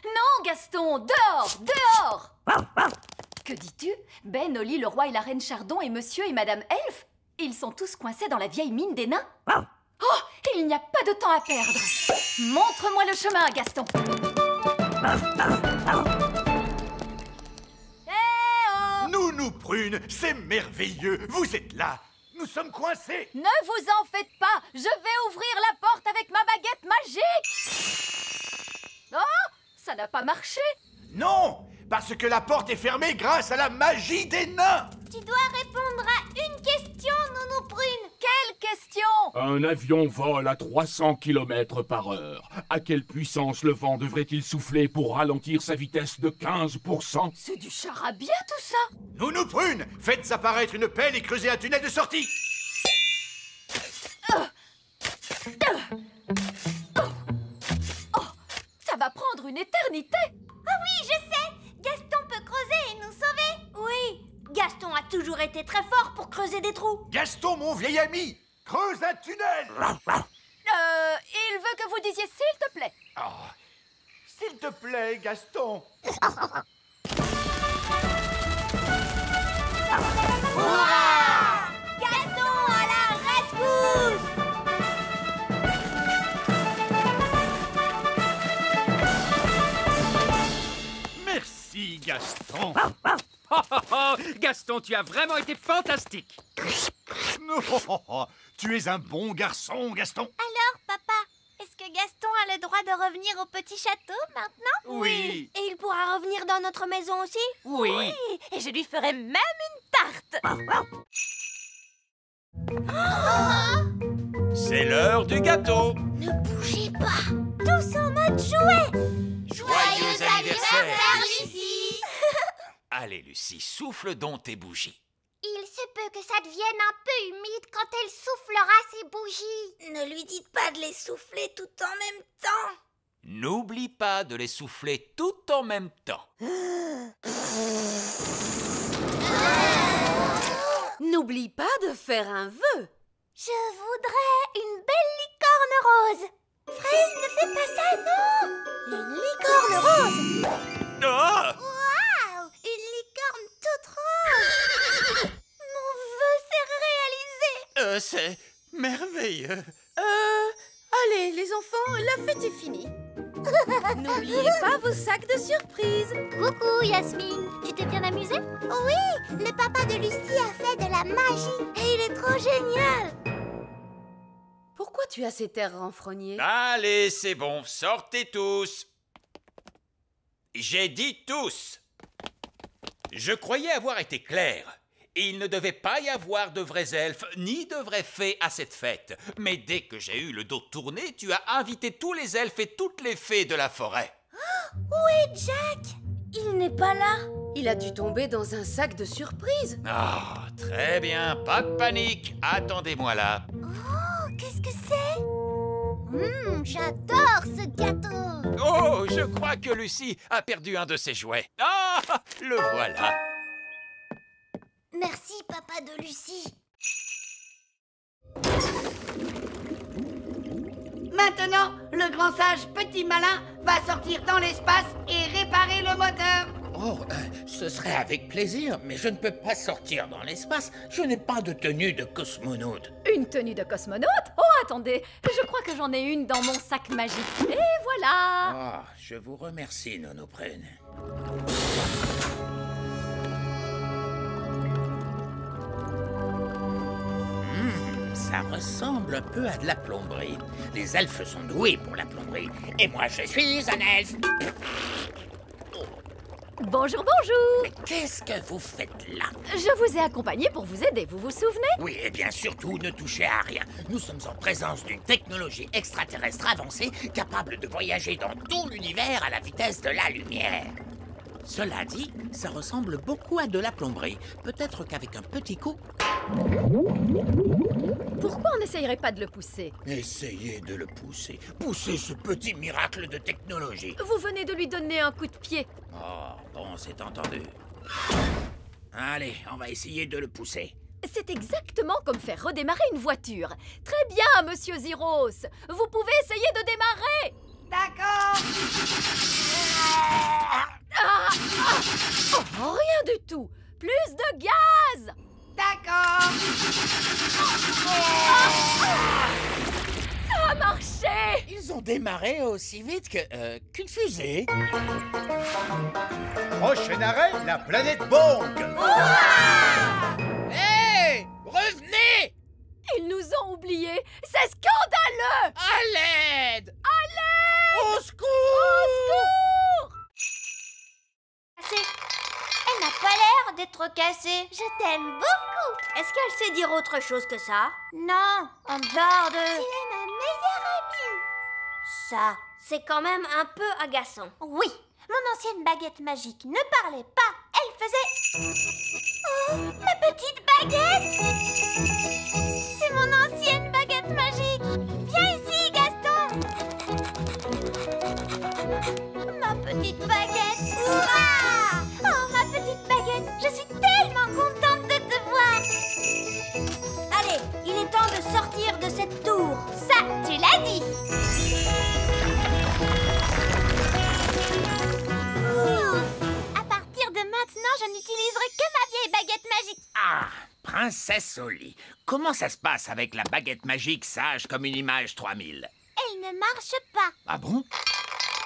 Non, Gaston, dehors, dehors! Que dis-tu? Ben, Oli, le roi et la reine Chardon et monsieur et madame Elfe, ils sont tous coincés dans la vieille mine des nains. Oh, il n'y a pas de temps à perdre. Montre-moi le chemin, Gaston. Nounou Prune, c'est merveilleux. Vous êtes là. Nous sommes coincés. Ne vous en faites pas. Je vais ouvrir la porte avec ma baguette magique. Oh, ça n'a pas marché. Non, parce que la porte est fermée grâce à la magie des nains. Tu dois répondre à une question, Nounou Prune. Quelle question? Un avion vole à 300 km/h. À quelle puissance le vent devrait-il souffler pour ralentir sa vitesse de 15%? C'est du charabia tout ça. Nounou Prune, faites apparaître une pelle et creusez un tunnel de sortie. Ça va prendre une éternité. Ah oui, je sais. Gaston peut creuser et nous sauver. Oui, Gaston a toujours été très fort pour creuser des trous. Gaston, mon vieil ami, creuse un tunnel. Il veut que vous disiez s'il te plaît. Oh, s'il te plaît, Gaston. Gaston à la rescousse. Merci, Gaston. Gaston, tu as vraiment été fantastique. Oh, tu es un bon garçon, Gaston. Alors, papa, est-ce que Gaston a le droit de revenir au petit château maintenant? Oui. Et il pourra revenir dans notre maison aussi? Oui. Et je lui ferai même une tarte. C'est l'heure du gâteau. Ne bougez pas. Tous en mode jouet. Joyeux anniversaire, Lucie. Allez, Lucie, souffle donc tes bougies. Il se peut que ça devienne un peu humide quand elle soufflera ses bougies. Ne lui dites pas de les souffler tout en même temps. N'oublie pas de les souffler tout en même temps. N'oublie pas de faire un vœu. Je voudrais une belle licorne rose. Fraise, ne fais pas ça, non. Une licorne rose. Oh! Waouh, une licorne toute rose. Mon vœu s'est réalisé. C'est merveilleux. Allez, les enfants, la fête est finie. N'oubliez pas vos sacs de surprise. Coucou, Yasmine. Tu t'es bien amusée? Oui, le papa de Lucie a fait de la magie. Et il est trop génial. Pourquoi tu as cet air renfrogné? Allez, c'est bon, sortez tous. J'ai dit tous. Je croyais avoir été clair. Il ne devait pas y avoir de vrais elfes ni de vraies fées à cette fête. Mais dès que j'ai eu le dos tourné, tu as invité tous les elfes et toutes les fées de la forêt. Où est Jack? Il n'est pas là. Il a dû tomber dans un sac de surprise. Ah, très bien, pas de panique. Attendez-moi là. Oh, qu'est-ce que c'est? J'adore ce gâteau. Oh, je crois que Lucie a perdu un de ses jouets. Ah, le voilà. Merci, papa de Lucie. Maintenant, le grand sage petit malin va sortir dans l'espace et réparer le moteur. Oh, ce serait avec plaisir, mais je ne peux pas sortir dans l'espace. Je n'ai pas de tenue de cosmonaute. Une tenue de cosmonaute? Oh, attendez, je crois que j'en ai une dans mon sac magique. Et voilà. Oh, je vous remercie, Nounou Prune. Ça ressemble un peu à de la plomberie. Les elfes sont doués pour la plomberie. Et moi, je suis un elfe. Bonjour, bonjour. Mais qu'est-ce que vous faites là? Je vous ai accompagné pour vous aider, vous vous souvenez? Oui, et bien surtout, ne touchez à rien. Nous sommes en présence d'une technologie extraterrestre avancée capable de voyager dans tout l'univers à la vitesse de la lumière. Cela dit, ça ressemble beaucoup à de la plomberie. Peut-être qu'avec un petit coup... Pourquoi on n'essayerait pas de le pousser? Essayez de le pousser. Poussez ce petit miracle de technologie. Vous venez de lui donner un coup de pied. Oh, bon, c'est entendu. Allez, on va essayer de le pousser. C'est exactement comme faire redémarrer une voiture. Très bien, monsieur Zyros. Vous pouvez essayer de démarrer. D'accord. ont démarré aussi vite qu'une fusée. Prochain arrêt, la planète Bong. Hé! Revenez! Ils nous ont oubliés. C'est scandaleux. À l'aide! À l'aide! Au secours! Elle n'a pas l'air d'être cassée. Je t'aime beaucoup. Est-ce qu'elle sait dire autre chose que ça? Non, en dehors de... Tu es ma meilleure amie. Ça, c'est quand même un peu agaçant. Oui, mon ancienne baguette magique ne parlait pas. Elle faisait... Oh, ma petite baguette! C'est mon ancienne baguette magique. Viens ici, Gaston. Ma petite baguette. Ouah! Oh, ma petite baguette, je suis tellement contente de te voir. Allez, il est temps de sortir de cette tour. Ça, tu l'as dit. À partir de maintenant, je n'utiliserai que ma vieille baguette magique. Ah, Princesse Oli, comment ça se passe avec la baguette magique sage comme une image 3000? Elle ne marche pas. Ah bon?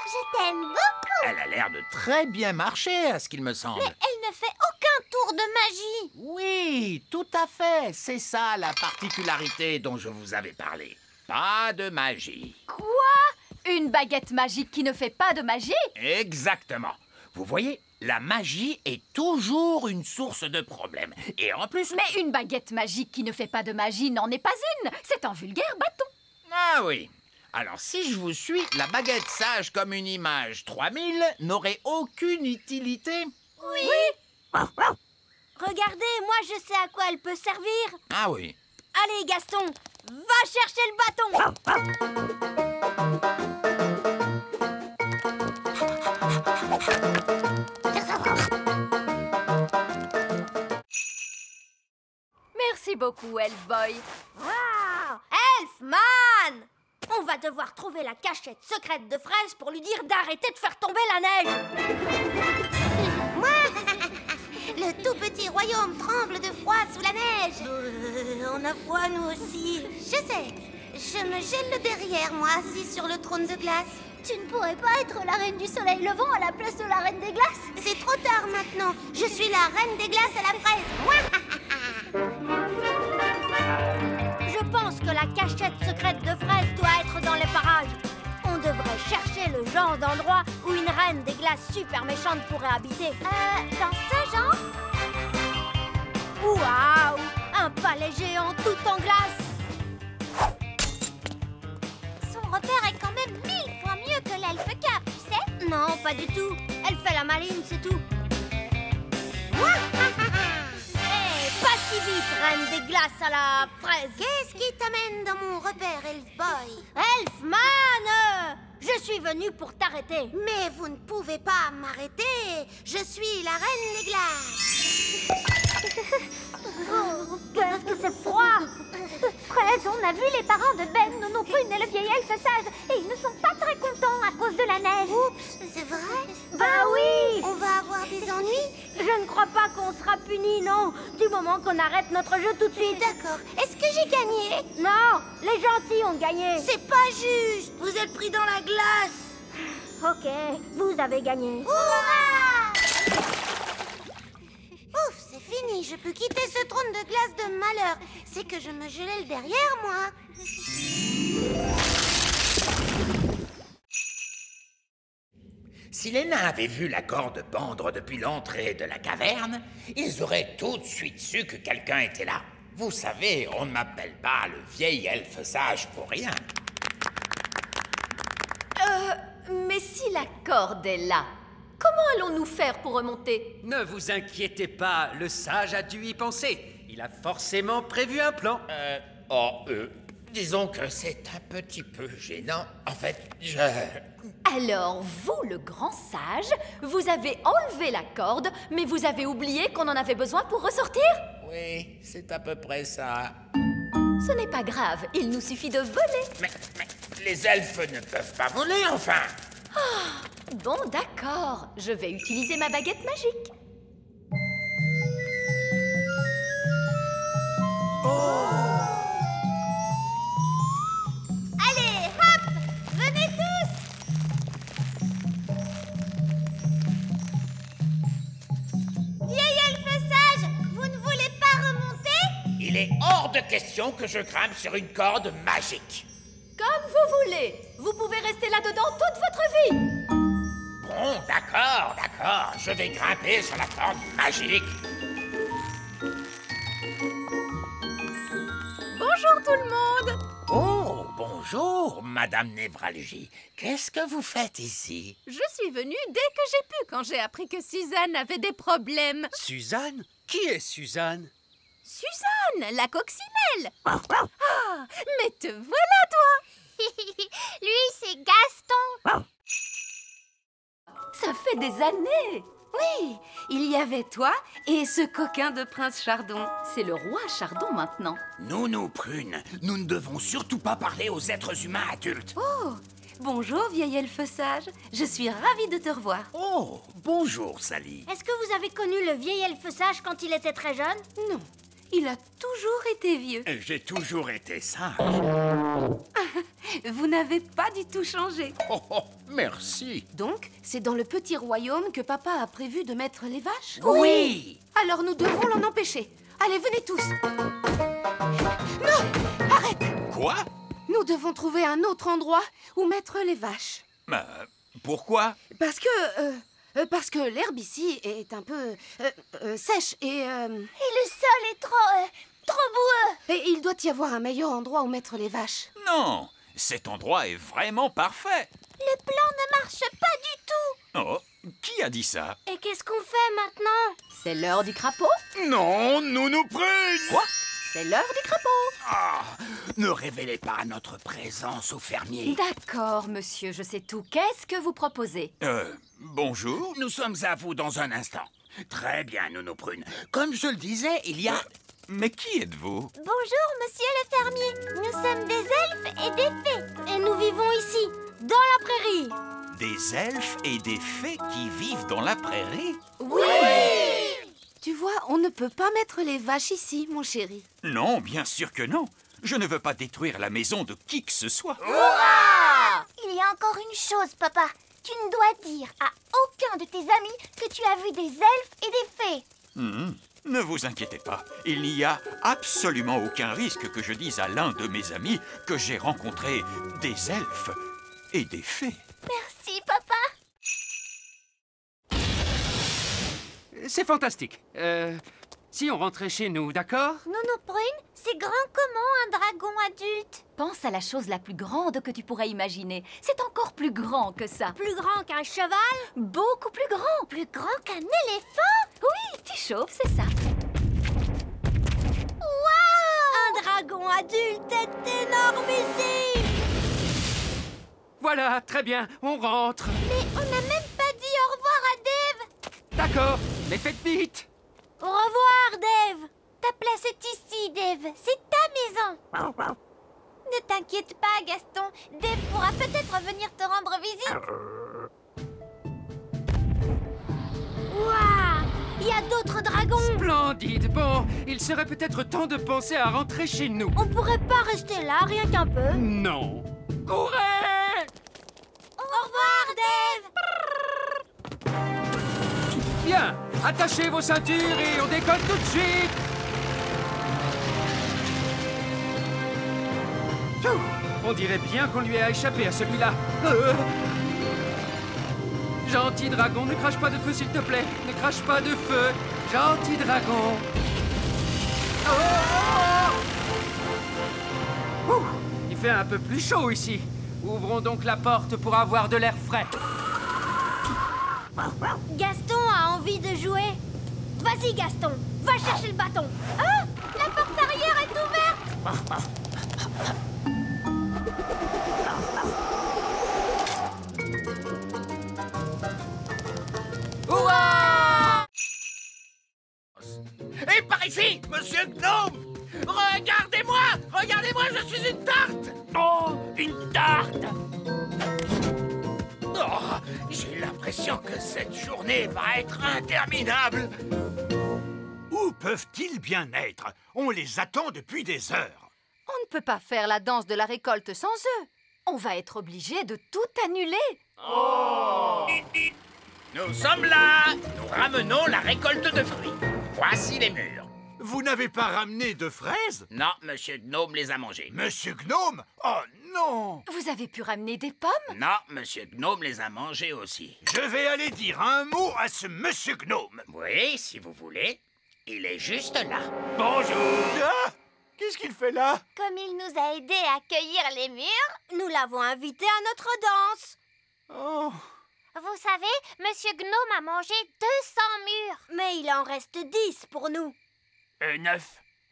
Je t'aime beaucoup. Elle a l'air de très bien marcher, à ce qu'il me semble. Mais elle ne fait aucun tour de magie. Oui, tout à fait. C'est ça la particularité dont je vous avais parlé. Pas de magie. Quoi? Une baguette magique qui ne fait pas de magie? Exactement. Vous voyez, la magie est toujours une source de problèmes. Et en plus... Mais une baguette magique qui ne fait pas de magie n'en est pas une. C'est un vulgaire bâton. Ah oui. Alors, si je vous suis, la baguette sage comme une image 3000 n'aurait aucune utilité. Oui. Regardez, moi je sais à quoi elle peut servir. Ah oui. Allez, Gaston, va chercher le bâton. Merci beaucoup, Elfboy. Wow! Elfman! On va devoir trouver la cachette secrète de Fraise pour lui dire d'arrêter de faire tomber la neige. Le tout petit royaume tremble de froid sous la neige. On a froid, nous aussi. Je sais. Je me gèle le derrière, moi, assis sur le trône de glace. Tu ne pourrais pas être la reine du soleil levant à la place de la reine des glaces? C'est trop tard maintenant. Je suis la reine des glaces à la fraise. Je pense que la cachette secrète de Fraise doit être dans les parages. On devrait chercher le genre d'endroit où une reine des glaces super méchante pourrait habiter. Dans ce genre? Waouh! Un palais géant tout en glace! Son repère est quand même 1000 fois mieux que l'elfe cave, tu sais? Non, pas du tout. Elle fait la maline, c'est tout. Hé, pas si vite, reine des glaces à la fraise. Qu'est-ce qui t'amène dans mon repère, Elfboy? Elfman! Je suis venue pour t'arrêter. Mais vous ne pouvez pas m'arrêter. Je suis la reine des glaces. Oh, qu'est-ce que c'est froid! Fraise, on a vu les parents de Ben, Nono Prune et le vieil elfe sage, et ils ne sont pas très contents à cause de la neige. Oups, c'est vrai? Bah oui! On va avoir des ennuis? Je ne crois pas qu'on sera punis, non, du moment qu'on arrête notre jeu tout de suite. D'accord. Est-ce que j'ai gagné? Non, les gentils ont gagné. C'est pas juste! Vous êtes pris dans la glace! Ok, vous avez gagné. Hurrah! Ouf, c'est fini, je peux quitter ce trône de glace de malheur. C'est que je me gelais le derrière, moi. Si les nains avaient vu la corde pendre depuis l'entrée de la caverne, ils auraient tout de suite su que quelqu'un était là. Vous savez, on ne m'appelle pas le vieil elfe sage pour rien. Mais si la corde est là, comment allons-nous faire pour remonter? Ne vous inquiétez pas, le sage a dû y penser. Il a forcément prévu un plan. Disons que c'est un petit peu gênant. En fait, Alors, vous, le grand sage, vous avez enlevé la corde, mais vous avez oublié qu'on en avait besoin pour ressortir? Oui, c'est à peu près ça. Ce n'est pas grave, il nous suffit de voler. Mais les elfes ne peuvent pas voler, enfin. Bon, d'accord, je vais utiliser ma baguette magique. Allez, hop! Venez question que je grimpe sur une corde magique. Comme vous voulez. Vous pouvez rester là-dedans toute votre vie. Bon, d'accord, d'accord. Je vais grimper sur la corde magique. Bonjour tout le monde. Oh, bonjour, Madame Névralgie. Qu'est-ce que vous faites ici? Je suis venue dès que j'ai pu quand j'ai appris que Suzanne avait des problèmes. Suzanne? Qui est Suzanne? Suzanne, la coccinelle. Ah, mais te voilà, toi. Lui, c'est Gaston. Ça fait des années. Oui, il y avait toi et ce coquin de Prince Chardon. C'est le roi Chardon maintenant. Nounou Prune, nous ne devons surtout pas parler aux êtres humains adultes. Oh, bonjour vieil elfe sage. Je suis ravie de te revoir. Oh, bonjour Sally. Est-ce que vous avez connu le vieil elfe sage quand il était très jeune? Non, il a toujours été vieux. J'ai toujours été sage. Vous n'avez pas du tout changé. Oh, oh, merci. Donc, c'est dans le petit royaume que papa a prévu de mettre les vaches? Oui. Alors nous devons l'en empêcher. Allez, venez tous. Non, arrête. Quoi? Nous devons trouver un autre endroit où mettre les vaches. Pourquoi? Parce que l'herbe ici est un peu sèche et le sol est trop boueux. et il doit y avoir un meilleur endroit où mettre les vaches. Non, cet endroit est vraiment parfait. Le plan ne marche pas du tout. Oh, qui a dit ça? Et qu'est-ce qu'on fait maintenant? C'est l'heure du crapaud. Non, Nounou Prune! Quoi? C'est l'heure du crapaud. Ah, ne révélez pas notre présence aux fermiers. D'accord, monsieur, je sais tout. Qu'est-ce que vous proposez? Bonjour. Nous sommes à vous dans un instant. Très bien, Nounou Prune. Comme je le disais, il y a... Mais qui êtes-vous? Bonjour, monsieur le fermier. Nous sommes des elfes et des fées. Et nous vivons ici, dans la prairie. Des elfes et des fées qui vivent dans la prairie? Oui. Tu vois, on ne peut pas mettre les vaches ici, mon chéri. Non, bien sûr que non. Je ne veux pas détruire la maison de qui que ce soit. Il y a encore une chose, papa. Tu ne dois dire à aucun de tes amis que tu as vu des elfes et des fées. Ne vous inquiétez pas. Il n'y a absolument aucun risque que je dise à l'un de mes amis que j'ai rencontré des elfes et des fées. Merci, papa. C'est fantastique. Si on rentrait chez nous, d'accord? Nounou Prune, c'est grand comment un dragon adulte? Pense à la chose la plus grande que tu pourrais imaginer. C'est encore plus grand que ça. Plus grand qu'un cheval? Beaucoup plus grand. Plus grand qu'un éléphant? Oui, tu chauffes, c'est ça. Waouh! Un dragon adulte est énormissime! Voilà, très bien, on rentre. Mais on n'a même pas dit au revoir à Dave! D'accord, mais faites vite. Au revoir, Dave! Ta place est ici, Dave. C'est ta maison. Ne t'inquiète pas, Gaston. Dave pourra peut-être venir te rendre visite. Waouh! Il y a d'autres dragons. Splendide. Bon, il serait peut-être temps de penser à rentrer chez nous. On pourrait pas rester là, rien qu'un peu. Non. Courez! Au revoir, Dave! Bien, attachez vos ceintures et on décolle tout de suite. Pfiou, on dirait bien qu'on lui a échappé à celui-là. Gentil dragon, ne crache pas de feu s'il te plaît. Ne crache pas de feu. Gentil dragon. Ouh, il fait un peu plus chaud ici. Ouvrons donc la porte pour avoir de l'air frais. Gaston a envie de jouer. Vas-y, Gaston, va chercher le bâton. Ah! La porte arrière est ouverte. Ouah! Et par ici, monsieur Gnome! Regardez-moi! Regardez-moi, je suis une tarte! Oh, une tarte! Oh, j'ai l'impression que cette journée va être interminable. Où peuvent-ils bien être? On les attend depuis des heures. On ne peut pas faire la danse de la récolte sans eux. On va être obligé de tout annuler. Nous sommes là! Nous ramenons la récolte de fruits. Voici les murs. Vous n'avez pas ramené de fraises? Non, Monsieur Gnome les a mangées. Monsieur Gnome? Oh non! Vous avez pu ramener des pommes? Non, Monsieur Gnome les a mangées aussi. Je vais aller dire un mot à ce Monsieur Gnome. Oui, si vous voulez. Il est juste là. Bonjour! Ah! Qu'est-ce qu'il fait là? Comme il nous a aidés à cueillir les mûres, nous l'avons invité à notre danse. Oh! Vous savez, Monsieur Gnome a mangé 200 mûres. Mais il en reste 10 pour nous. 9.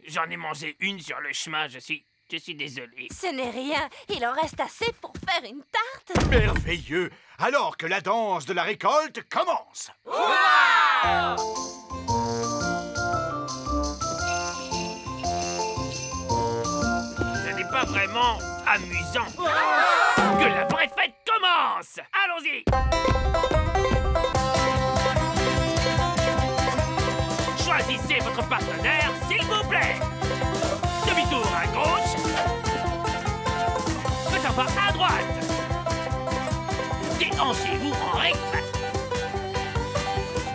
J'en ai mangé une sur le chemin, je suis désolé. Ce n'est rien, il en reste assez pour faire une tarte. Merveilleux! Alors que la danse de la récolte commence! Ce n'est pas vraiment amusant. Que la vraie fête commence! Allons-y! Choisissez votre partenaire, s'il vous plaît. Demi-tour à gauche. Faites un pas à droite. Déhanchez-vous en rythme.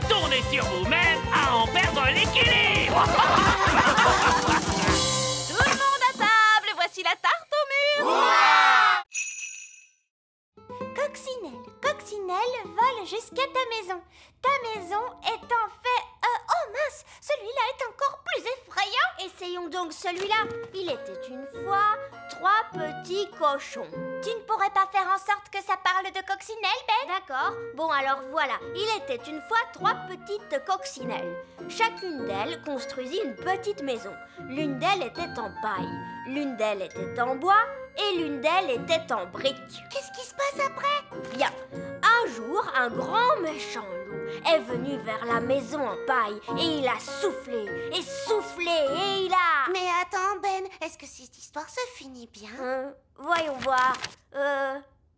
Tournez sur vous-même à en perdre l'équilibre. Tout le monde à table, voici la tarte au mur. Coccinelle, Coccinelle, vole jusqu'à ta maison. Ta maison est en fait... oh mince, celui-là est encore plus effrayant. Essayons donc celui-là. Il était une fois 3 petits cochons. Tu ne pourrais pas faire en sorte que ça parle de coccinelle, Ben? D'accord. Bon, alors voilà. Il était une fois 3 petites coccinelles. Chacune d'elles construisit une petite maison. L'une d'elles était en paille, l'une d'elles était en bois et l'une d'elles était en briques. Qu'est-ce qui se passe après? Bien. Un jour, un grand méchant loup est venu vers la maison en paille et il a soufflé et soufflé et il a... Mais attends, Ben, est-ce que cette histoire se finit bien? Voyons voir.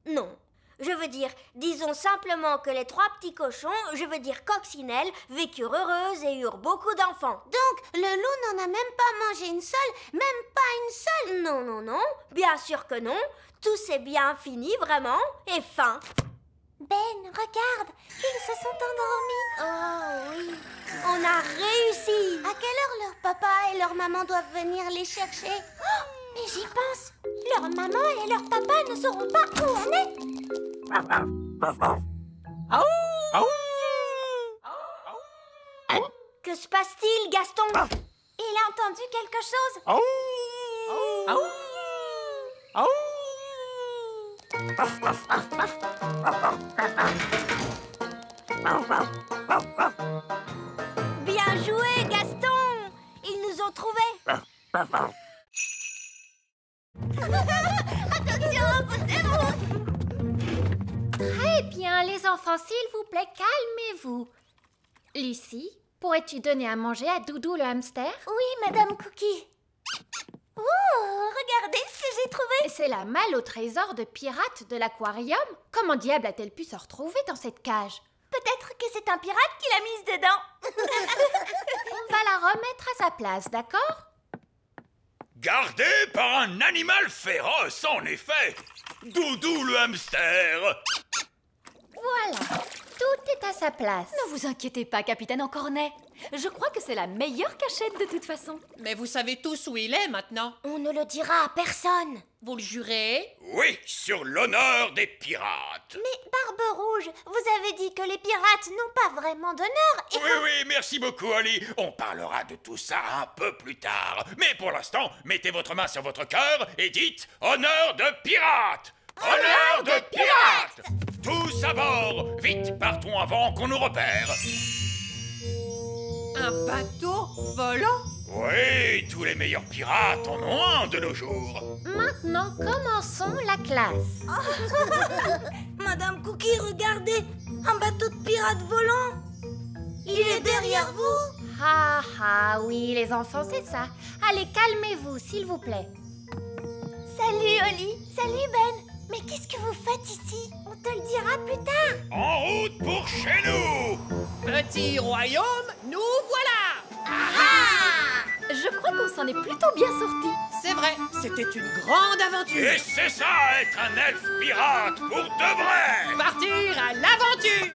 Non. Je veux dire, disons simplement que les 3 petits cochons, je veux dire coccinelles, vécurent heureuses et eurent beaucoup d'enfants. Donc, le loup n'en a même pas mangé une seule, même pas une seule? Non, non, non, bien sûr que non. Tout s'est bien fini, vraiment, et fin. Ben, regarde, ils se sont endormis. Oh oui, on a réussi. À quelle heure leur papa et leur maman doivent venir les chercher? Oh, mais j'y pense. Leur maman et leur papa ne sauront pas où on est. Que se passe-t-il, Gaston? Il a entendu quelque chose? Bien joué, Gaston! Ils nous ont trouvés. Attention, poussez-vous! Très bien, les enfants, s'il vous plaît, calmez-vous. Lucie, pourrais-tu donner à manger à Doudou le hamster? Oui, Madame Cookie. Oh, regardez ce que j'ai trouvé. C'est la malle au trésor de pirate de l'aquarium. Comment diable a-t-elle pu se retrouver dans cette cage? Peut-être que c'est un pirate qui l'a mise dedans. On va la remettre à sa place, d'accord? Gardé par un animal féroce, en effet. Doudou le hamster. Voilà, tout est à sa place. Ne vous inquiétez pas, capitaine Encornet. Je crois que c'est la meilleure cachette de toute façon. Mais vous savez tous où il est maintenant. On ne le dira à personne. Vous le jurez? Oui, sur l'honneur des pirates. Mais Barbe Rouge, vous avez dit que les pirates n'ont pas vraiment d'honneur et Oui, merci beaucoup, Oli. On parlera de tout ça un peu plus tard. Mais pour l'instant, mettez votre main sur votre cœur et dites « Honneur de pirate !» Honneur de pirate! Tous à bord! Vite, partons avant qu'on nous repère. Un bateau volant? Oui, tous les meilleurs pirates en ont un de nos jours. Maintenant, commençons la classe. Madame Cookie, regardez, un bateau de pirates volant. Il est derrière vous. Ah, oui, les enfants, c'est ça. Allez, calmez-vous, s'il vous plaît. Salut, Oli. Salut, Ben. Mais qu'est-ce que vous faites ici? On te le dira plus tard. En route pour chez nous! Petit royaume, nous voilà! Je crois qu'on s'en est plutôt bien sortis. C'est vrai, c'était une grande aventure. Et c'est ça, être un elfe pirate pour de vrai! Partir à l'aventure!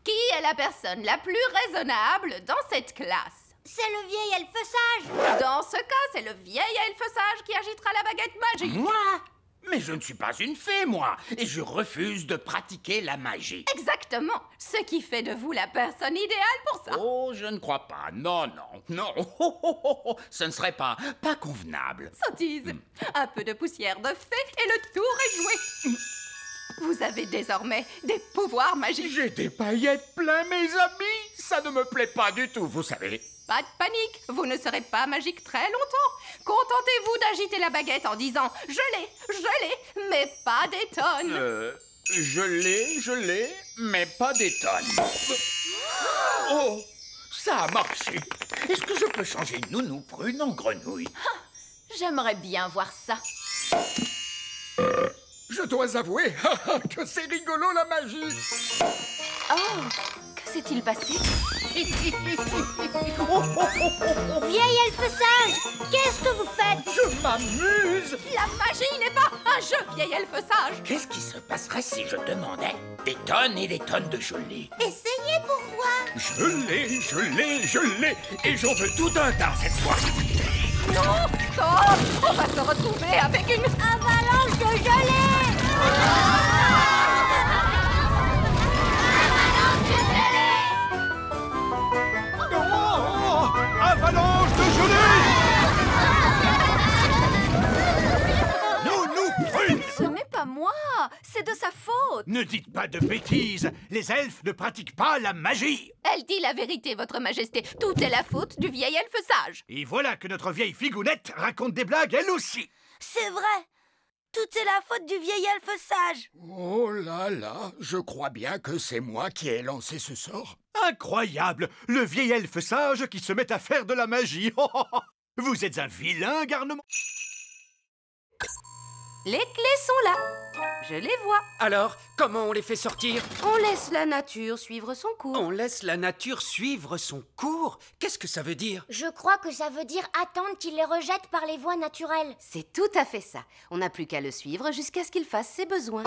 Qui est la personne la plus raisonnable dans cette classe? C'est le vieil elfe sage. Dans ce cas, c'est le vieil elfe sage qui agitera la baguette magique. Moi? Mais je ne suis pas une fée, moi, et je refuse de pratiquer la magie. Exactement. Ce qui fait de vous la personne idéale pour ça. Oh, je ne crois pas. Non, non, non. Ce ne serait pas convenable. Sottise. Un peu de poussière de fée et le tour est joué. Vous avez désormais des pouvoirs magiques. J'ai des paillettes plein, mes amis. Ça ne me plaît pas du tout, vous savez. Pas de panique, vous ne serez pas magique très longtemps. Contentez-vous d'agiter la baguette en disant « Je l'ai, mais pas des tonnes. Je l'ai, mais pas des tonnes. Oh, ça a marché. Est-ce que je peux changer Nounou Prune en grenouille? J'aimerais bien voir ça. Je dois avouer que c'est rigolo la magie. Oh, que s'est-il passé? Vieil elfe sage, qu'est-ce que vous faites? Je m'amuse. La magie n'est pas un jeu, vieil elfe sage. Qu'est-ce qui se passerait si je demandais des tonnes et des tonnes de gelée? Essayez pour voir. Je l'ai, et j'en veux tout un tas cette fois. Non, oh, on va se retrouver avec une avalanche de gelée. Avalanche de gelée! Nounou Prune! Ce n'est pas moi, c'est de sa faute. Ne dites pas de bêtises, les elfes ne pratiquent pas la magie. Elle dit la vérité, votre majesté. Tout est la faute du vieil elfe sage. Et voilà que notre vieille figounette raconte des blagues elle aussi. C'est vrai. Tout est la faute du vieil elfe sage. Oh là là, je crois bien que c'est moi qui ai lancé ce sort. Incroyable, le vieil elfe sage qui se met à faire de la magie. Vous êtes un vilain garnement. Les clés sont là. Je les vois. Alors, comment on les fait sortir? On laisse la nature suivre son cours. On laisse la nature suivre son cours? Qu'est-ce que ça veut dire? Je crois que ça veut dire attendre qu'il les rejette par les voies naturelles. C'est tout à fait ça. On n'a plus qu'à le suivre jusqu'à ce qu'il fasse ses besoins.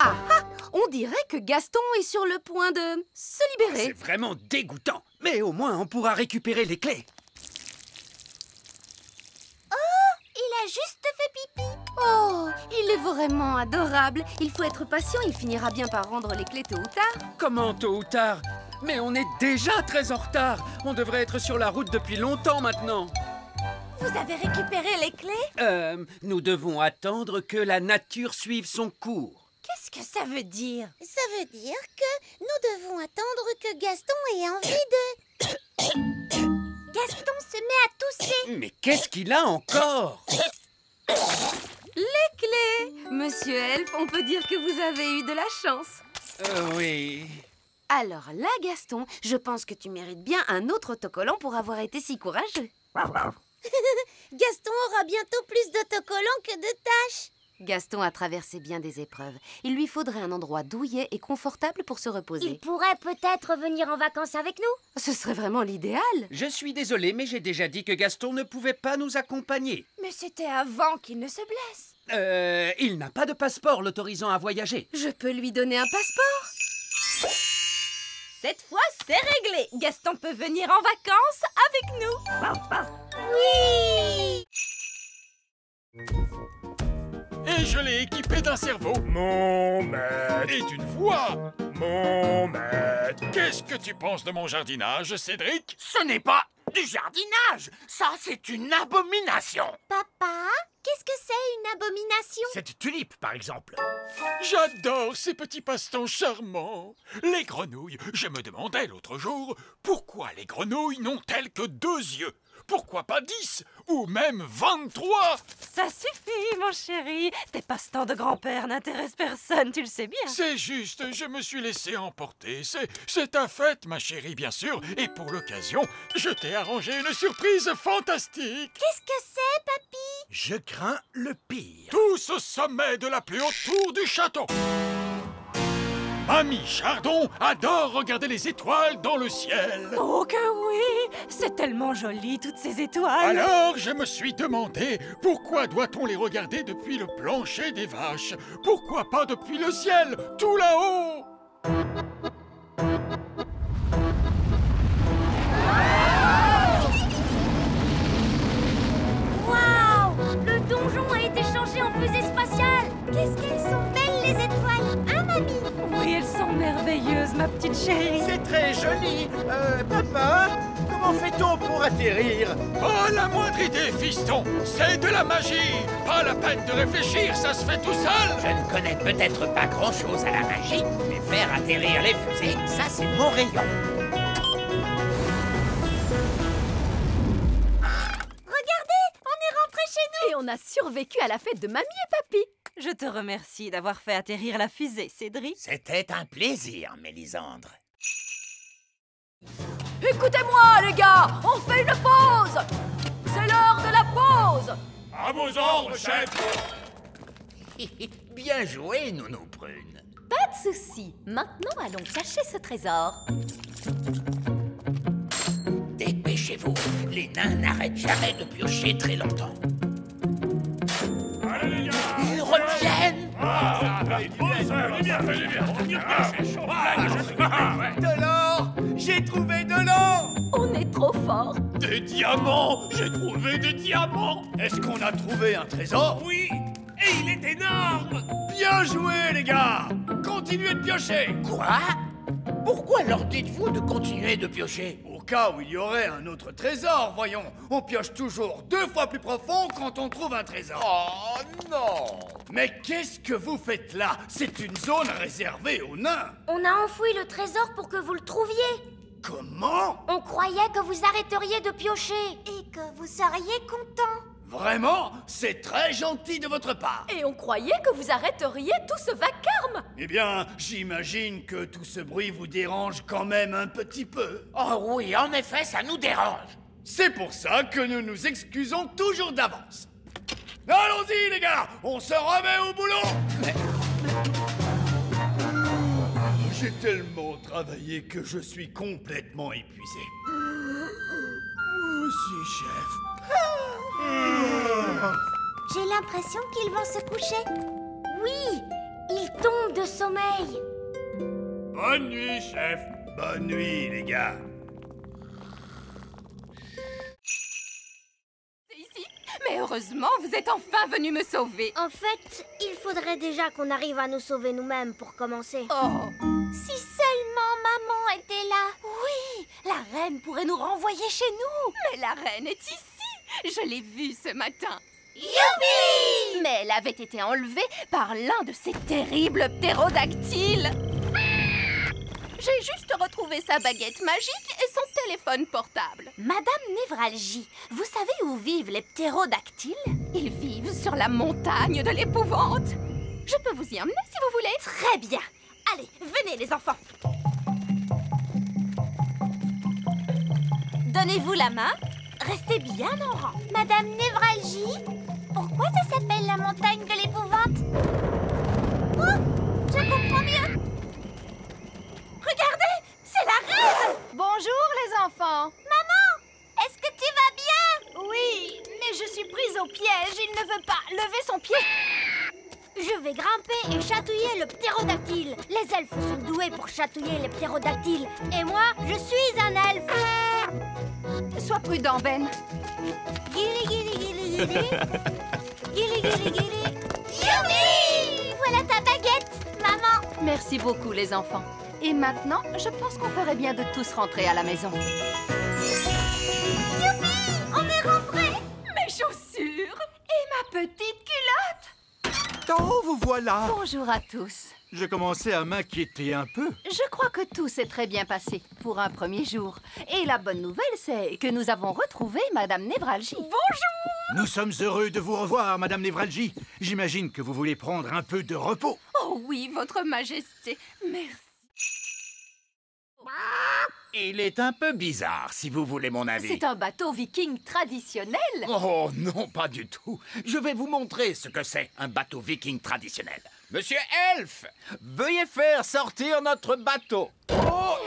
Ah ah! On dirait que Gaston est sur le point de se libérer. C'est vraiment dégoûtant. Mais au moins, on pourra récupérer les clés. Il a juste fait pipi. Oh, il est vraiment adorable. Il faut être patient, il finira bien par rendre les clés tôt ou tard. Comment tôt ou tard? Mais on est déjà très en retard. On devrait être sur la route depuis longtemps maintenant. Vous avez récupéré les clés? Nous devons attendre que la nature suive son cours. Qu'est-ce que ça veut dire? Ça veut dire que nous devons attendre que Gaston ait envie de... Gaston se met à tousser. Mais qu'est-ce qu'il a encore? Les clés! Monsieur Elfe, on peut dire que vous avez eu de la chance. Oui. Alors là, Gaston, je pense que tu mérites bien un autre autocollant pour avoir été si courageux. Gaston aura bientôt plus d'autocollants que de tâches. Gaston a traversé bien des épreuves. Il lui faudrait un endroit douillet et confortable pour se reposer. Il pourrait peut-être venir en vacances avec nous. Ce serait vraiment l'idéal. Je suis désolé, mais j'ai déjà dit que Gaston ne pouvait pas nous accompagner. Mais c'était avant qu'il ne se blesse. Il n'a pas de passeport l'autorisant à voyager. Je peux lui donner un passeport. Cette fois, c'est réglé. Gaston peut venir en vacances avec nous. Oui! Et je l'ai équipé d'un cerveau. Mon maître. Et d'une voix. Mon maître. Qu'est-ce que tu penses de mon jardinage, Cédric? Ce n'est pas du jardinage. Ça, c'est une abomination. Papa, qu'est-ce que c'est une abomination? Cette tulipe, par exemple. J'adore ces petits passe-temps charmants. Les grenouilles. Je me demandais l'autre jour, pourquoi les grenouilles n'ont-elles que 2 yeux? Pourquoi pas 10 ou même 23? Ça suffit, mon chéri. Tes passe-temps de grand-père n'intéressent personne, tu le sais bien. C'est juste, je me suis laissé emporter. C'est ta fête, ma chérie, bien sûr. Et pour l'occasion, je t'ai arrangé une surprise fantastique. Qu'est-ce que c'est, papy? Je crains le pire. Tous au sommet de la plus haute tour du château. Mamie Chardon adore regarder les étoiles dans le ciel. Oh que oui! C'est tellement joli, toutes ces étoiles. Alors, je me suis demandé, pourquoi doit-on les regarder depuis le plancher des vaches? Pourquoi pas depuis le ciel, tout là-haut? Waouh! Le donjon a été changé en fusée spatiale. Qu'est-ce qu'elles sont belles les étoiles, hein mamie? Oui, elles sont merveilleuses, ma petite chérie. C'est très joli. Papa, comment fait-on pour atterrir? Pas la moindre idée, fiston. C'est de la magie. Pas la peine de réfléchir, ça se fait tout seul. Je ne connais peut-être pas grand-chose à la magie, mais faire atterrir les fusées, ça c'est mon rayon. Regardez, on est rentré chez nous. Et on a survécu à la fête de mamie et papy. Je te remercie d'avoir fait atterrir la fusée, Cédric. C'était un plaisir, Mélisandre. Écoutez-moi, les gars, on fait une pause. C'est l'heure de la pause. À vos ordres, chef. Bien joué, Nounou Prune. Pas de souci. Maintenant, allons chercher ce trésor. Dépêchez-vous, les nains n'arrêtent jamais de piocher très longtemps. Allez, les gars. Ils reviennent. De l'or! J'ai trouvé de l'or! On est trop fort. Des diamants. J'ai trouvé des diamants. Est-ce qu'on a trouvé un trésor? Oui, et il est énorme. Bien joué, les gars! Continuez de piocher! Quoi? Pourquoi leur dites-vous de continuer de piocher? Au cas où il y aurait un autre trésor, voyons. On pioche toujours 2 fois plus profond quand on trouve un trésor. Oh non! Mais qu'est-ce que vous faites là? C'est une zone réservée aux nains. On a enfoui le trésor pour que vous le trouviez. Comment? On croyait que vous arrêteriez de piocher. Et que vous seriez content. Vraiment? C'est très gentil de votre part. Et on croyait que vous arrêteriez tout ce vacarme. Eh bien, j'imagine que tout ce bruit vous dérange quand même un petit peu. Oh oui, en effet, ça nous dérange. C'est pour ça que nous nous excusons toujours d'avance. Allons-y, les gars! On se remet au boulot! J'ai tellement travaillé que je suis complètement épuisé. Moi aussi, chef. J'ai l'impression qu'ils vont se coucher. Oui, ils tombent de sommeil. Bonne nuit, chef. Bonne nuit, les gars. C'est ici. Mais heureusement, vous êtes enfin venu me sauver. En fait, il faudrait déjà qu'on arrive à nous sauver nous-mêmes pour commencer. Oh. Si seulement maman était là. Oui, la reine pourrait nous renvoyer chez nous. Mais la reine est ici. Je l'ai vue ce matin. Youpi! Mais elle avait été enlevée par l'un de ces terribles ptérodactyles. J'ai juste retrouvé sa baguette magique et son téléphone portable. Madame Névralgie, vous savez où vivent les ptérodactyles? Ils vivent sur la montagne de l'épouvante. Je peux vous y emmener si vous voulez. Très bien. Allez, venez les enfants. Donnez-vous la main. Restez bien en rang. Madame Névralgie, pourquoi ça s'appelle la montagne de l'épouvante? Oh, je comprends mieux. Regardez, c'est la reine. Bonjour les enfants. Maman, est-ce que tu vas bien? Oui, mais je suis prise au piège. Il ne veut pas lever son pied. Je vais grimper et chatouiller le ptérodactyle. Les elfes sont doués pour chatouiller les ptérodactyles. Et moi, je suis un elfe. Sois prudent, Ben. Guili, guili, guili, guili. Guili, guili, guili. Youpi! Voilà ta baguette, maman. Merci beaucoup, les enfants. Et maintenant, je pense qu'on ferait bien de tous rentrer à la maison. Youpi! On est rentrés. Mes chaussures et ma petite culotte. Oh, vous voilà. Bonjour à tous. Je commençais à m'inquiéter un peu. Je crois que tout s'est très bien passé pour un premier jour. Et la bonne nouvelle, c'est que nous avons retrouvé Madame Névralgie. Bonjour! Nous sommes heureux de vous revoir, Madame Névralgie. J'imagine que vous voulez prendre un peu de repos. Oh oui, Votre Majesté. Merci. Il est un peu bizarre, si vous voulez mon avis. C'est un bateau viking traditionnel. Oh non, pas du tout. Je vais vous montrer ce que c'est, un bateau viking traditionnel. Monsieur Elf, veuillez faire sortir notre bateau. Oh,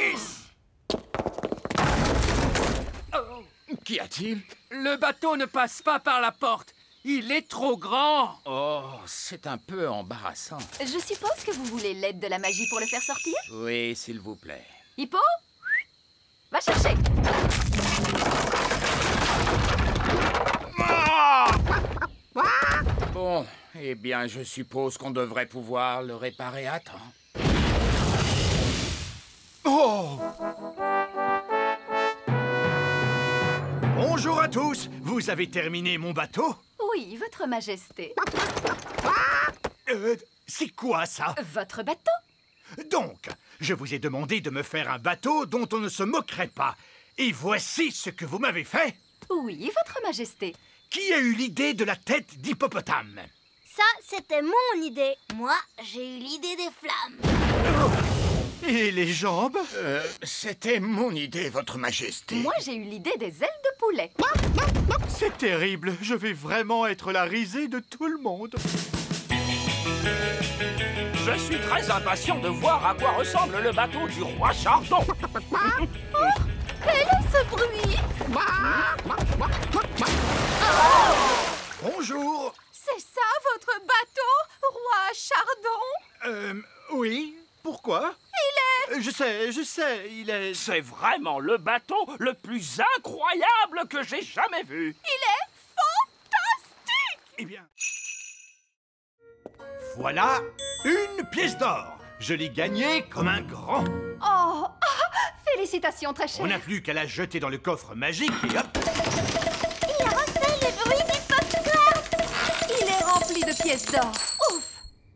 Qu'y a-t-il? Le bateau ne passe pas par la porte. Il est trop grand. Oh, c'est un peu embarrassant. Je suppose que vous voulez l'aide de la magie pour le faire sortir? Oui, s'il vous plaît. Hippo, va chercher. Bon, eh bien, je suppose qu'on devrait pouvoir le réparer à temps. Oh! Bonjour à tous! Vous avez terminé mon bateau? Oui, votre majesté. C'est quoi ça? Votre bateau? Donc, je vous ai demandé de me faire un bateau dont on ne se moquerait pas. Et voici ce que vous m'avez fait. Oui, votre majesté. Qui a eu l'idée de la tête d'hippopotame? Ça, c'était mon idée. Moi, j'ai eu l'idée des flammes. Et les jambes? C'était mon idée, votre majesté. Moi, j'ai eu l'idée des ailes de poulet. C'est terrible. Je vais vraiment être la risée de tout le monde. Je suis très impatient de voir à quoi ressemble le bateau du roi Chardon. Quel est ce bruit? Bonjour. C'est ça votre bateau, roi Chardon? Oui. Pourquoi? Il est... Je sais, il est... C'est vraiment le bateau le plus incroyable que j'ai jamais vu. Il est fantastique! Eh bien... Voilà une pièce d'or. Je l'ai gagnée comme un grand. Oh, félicitations, très cher. On n'a plus qu'à la jeter dans le coffre magique et hop. Il a refait le bruit du popcorn. Il est rempli de pièces d'or. Ouf!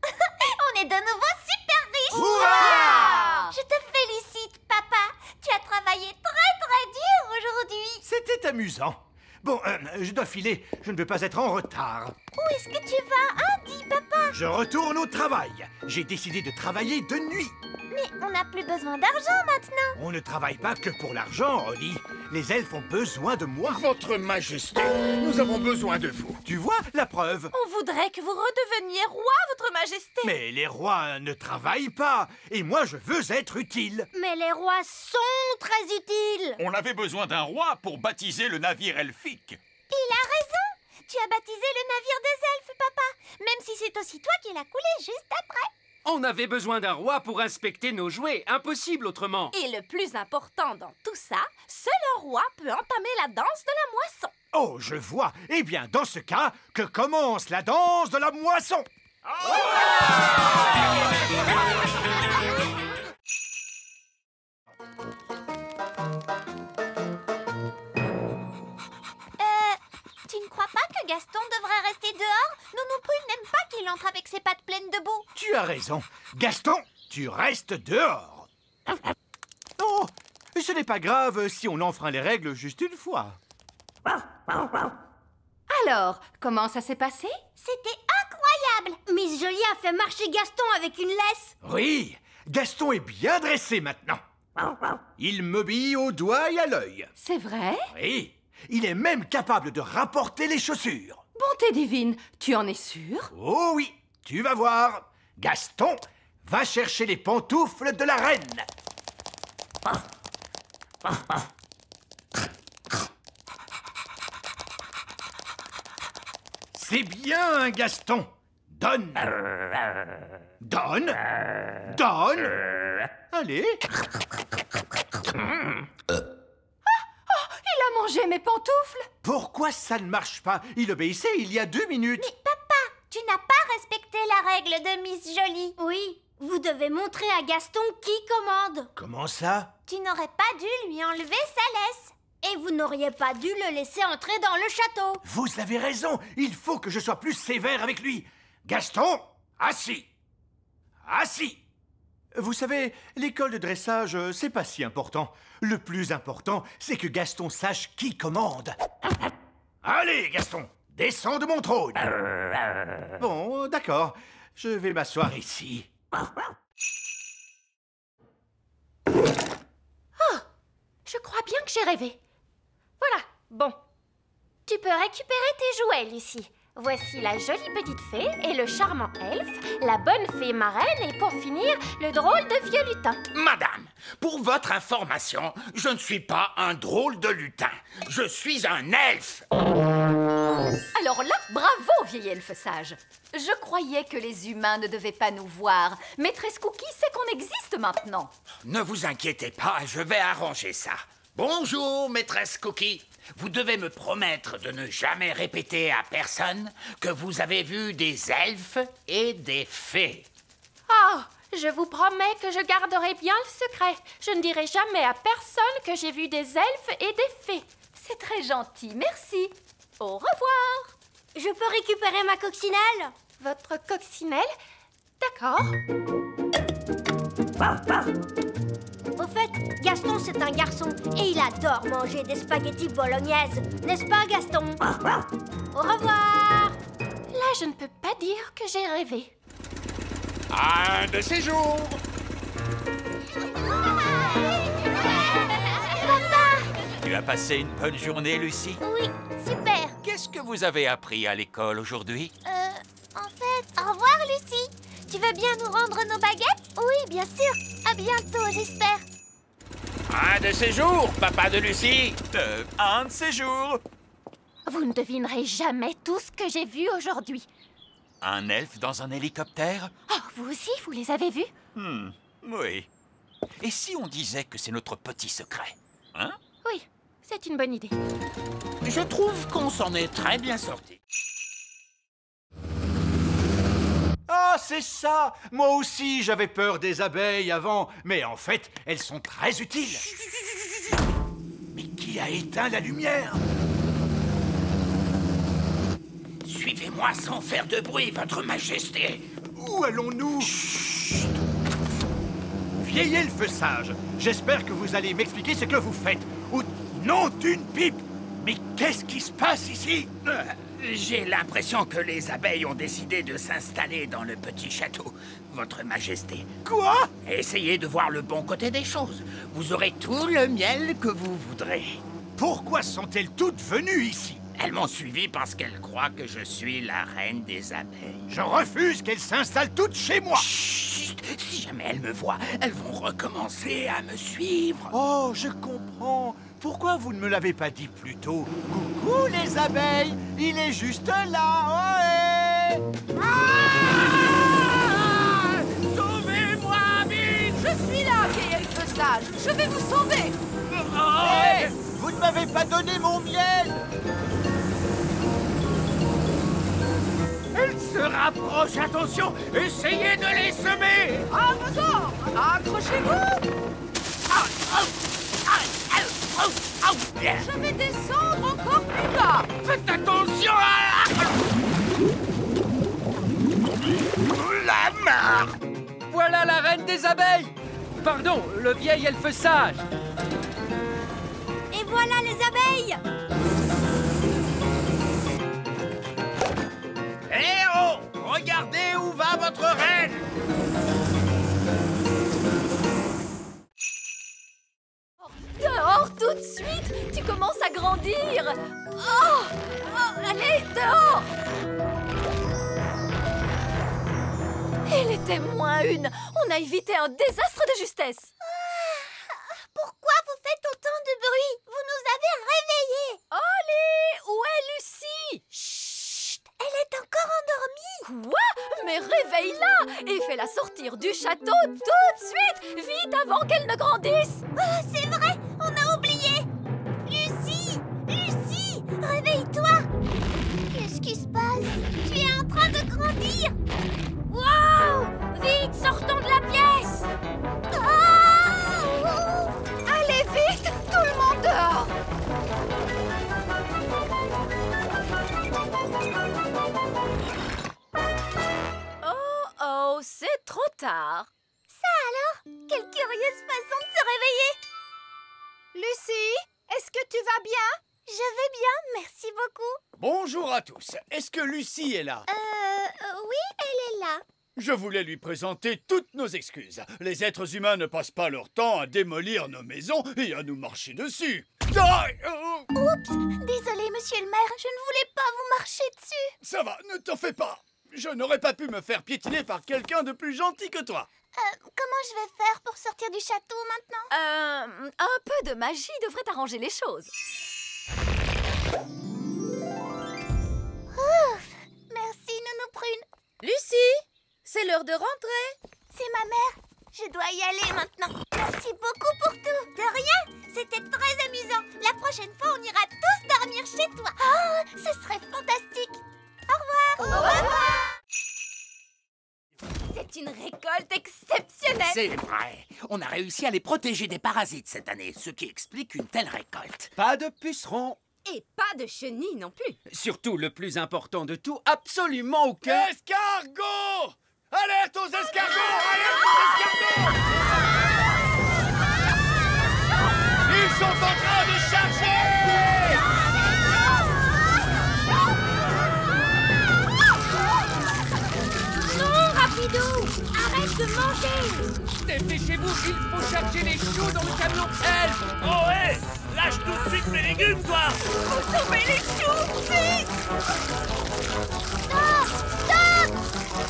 On est de nouveau super riches. Hurrah! Je te félicite, papa. Tu as travaillé très dur aujourd'hui. C'était amusant. Bon, je dois filer. Je ne veux pas être en retard. Où est-ce que tu vas, hein, dis papa? Je retourne au travail. J'ai décidé de travailler de nuit. Mais on n'a plus besoin d'argent maintenant. On ne travaille pas que pour l'argent, Holly. Les elfes ont besoin de moi. Votre majesté, nous avons besoin de vous. Tu vois, la preuve. On voudrait que vous redeveniez roi, votre majesté. Mais les rois ne travaillent pas. Et moi, je veux être utile. Mais les rois sont très utiles. On avait besoin d'un roi pour baptiser le navire elfique. Il a raison. Tu as baptisé le navire des elfes, papa. Même si c'est aussi toi qui l'as coulé juste après. On avait besoin d'un roi pour inspecter nos jouets. Impossible autrement. Et le plus important dans tout ça, seul un roi peut entamer la danse de la moisson. Oh, je vois. Eh bien, dans ce cas, que commence la danse de la moisson. Tu ne crois pas que Gaston devrait rester dehors? Nounou Prune n'aime pas qu'il entre avec ses pattes pleines de boue. Tu as raison. Gaston, tu restes dehors. Oh, ce n'est pas grave si on enfreint les règles juste une fois. Alors, comment ça s'est passé? C'était incroyable. Miss Jolie a fait marcher Gaston avec une laisse. Oui, Gaston est bien dressé maintenant. Il m'obéit au doigt et à l'œil. C'est vrai? Oui, il est même capable de rapporter les chaussures. Bonté divine, tu en es sûr? Oh oui, tu vas voir. Gaston, va chercher les pantoufles de la reine. C'est bien, Gaston. Donne. Donne. Donne. Allez. Il a mangé mes pantoufles. Pourquoi ça ne marche pas? Il obéissait il y a 2 minutes. Mais papa, tu n'as pas respecté la règle de Miss Jolie. Oui, vous devez montrer à Gaston qui commande. Comment ça? Tu n'aurais pas dû lui enlever sa laisse. Et vous n'auriez pas dû le laisser entrer dans le château. Vous avez raison. Il faut que je sois plus sévère avec lui. Gaston, assis. Assis. Vous savez, l'école de dressage, c'est pas si important. Le plus important, c'est que Gaston sache qui commande. Allez, Gaston, descends de mon trône. Bon, d'accord. Je vais m'asseoir ici. Oh, je crois bien que j'ai rêvé. Voilà, bon. Tu peux récupérer tes jouets, Lucie. Voici la jolie petite fée et le charmant elfe, la bonne fée marraine et pour finir, le drôle de vieux lutin. Madame, pour votre information, je ne suis pas un drôle de lutin. Je suis un elfe. Alors là, bravo, vieil elfe sage. Je croyais que les humains ne devaient pas nous voir. Maîtresse Cookie sait qu'on existe maintenant. Ne vous inquiétez pas, je vais arranger ça. Bonjour, maîtresse Cookie. Vous devez me promettre de ne jamais répéter à personne que vous avez vu des elfes et des fées. Oh, je vous promets que je garderai bien le secret. Je ne dirai jamais à personne que j'ai vu des elfes et des fées. C'est très gentil, merci. Au revoir. Je peux récupérer ma coccinelle? Votre coccinelle? D'accord. Au fait, Gaston, c'est un garçon et il adore manger des spaghettis bolognaises. N'est-ce pas, Gaston? Au revoir. Là, je ne peux pas dire que j'ai rêvé. Un de ces jours. Tu as passé une bonne journée, Lucie? Oui, super. Qu'est-ce que vous avez appris à l'école aujourd'hui? En fait, au revoir, Lucie. Tu veux bien nous rendre nos baguettes? Oui, bien sûr. À bientôt, j'espère. Un de ces jours, papa de Lucie. Un de ces jours. Vous ne devinerez jamais tout ce que j'ai vu aujourd'hui. Un elfe dans un hélicoptère? Oh, vous aussi, vous les avez vus? Oui. Et si on disait que c'est notre petit secret? Hein? Oui, c'est une bonne idée. Je trouve qu'on s'en est très bien sorti. Ah, c'est ça! Moi aussi, j'avais peur des abeilles avant, mais en fait, elles sont très utiles. Mais qui a éteint la lumière? Suivez-moi sans faire de bruit, votre majesté. Où allons-nous? Vieil elfe sage, j'espère que vous allez m'expliquer ce que vous faites. Ou nom d'une pipe! Mais qu'est-ce qui se passe ici? J'ai l'impression que les abeilles ont décidé de s'installer dans le petit château, votre majesté. Quoi? Essayez de voir le bon côté des choses. Vous aurez tout le miel que vous voudrez. Pourquoi sont-elles toutes venues ici? Elles m'ont suivi parce qu'elles croient que je suis la reine des abeilles. Je refuse qu'elles s'installent toutes chez moi. Chut! Si jamais elles me voient, elles vont recommencer à me suivre. Oh, je comprends. Pourquoi vous ne me l'avez pas dit plus tôt? Coucou les abeilles, il est juste là. Ouais. Sauvez-moi, vite! Je suis là, vieil elfe sage. Je vais vous sauver. Hey, vous ne m'avez pas donné mon miel. Elle se rapproche, attention! Essayez de les semer! À vos ordres. Accrochez-vous. Je vais descendre encore plus bas. Faites attention à... La marre! Voilà la reine des abeilles! Pardon, le vieil elfe sage! Et voilà les abeilles! Eh oh! Regardez où va votre reine! Dehors tout de suite! Tu commences à grandir! Oh! Allez, dehors! Il était moins une! On a évité un désastre de justesse! Pourquoi vous faites autant de bruit? Vous nous avez réveillés! Olé! Où est Lucie? Chut! Elle est encore endormie! Quoi? Mais réveille-la! Et fais-la sortir du château tout de suite! Vite avant qu'elle ne grandisse! Oh, c'est vrai! On a oublié! Lucie! Lucie! Réveille-toi! Qu'est-ce qui se passe? Tu es en train de grandir! Waouh! Vite, sortons de la pièce! Ah! Allez vite, tout le monde dehors. Oh, c'est trop tard. Ça alors? Quelle curieuse façon de se réveiller! Lucie, est-ce que tu vas bien? Je vais bien, merci beaucoup. Bonjour à tous. Est-ce que Lucie est là? Oui, elle est là. Je voulais lui présenter toutes nos excuses. Les êtres humains ne passent pas leur temps à démolir nos maisons et à nous marcher dessus. Oups! Désolé, monsieur le maire, je ne voulais pas vous marcher dessus. Ça va, ne t'en fais pas. Je n'aurais pas pu me faire piétiner par quelqu'un de plus gentil que toi. Comment je vais faire pour sortir du château maintenant? Un peu de magie devrait arranger les choses. Oh, l'heure de rentrer. C'est ma mère. Je dois y aller maintenant. Merci beaucoup pour tout. De rien. C'était très amusant. La prochaine fois, on ira tous dormir chez toi. Oh, ce serait fantastique. Au revoir. Au revoir. C'est une récolte exceptionnelle. C'est vrai. On a réussi à les protéger des parasites cette année, ce qui explique une telle récolte. Pas de pucerons. Et pas de chenilles non plus. Surtout le plus important de tout, absolument aucun... Escargot! Alerte aux escargots! Alerte aux escargots! Ils sont en train de charger! Non, Rapido! Arrête de manger! Dépêchez-vous, il faut charger les choux dans le camion Elf. Oh hé, lâche tout de suite mes légumes, toi. Faut sauver les choux, vite! Stop! Stop!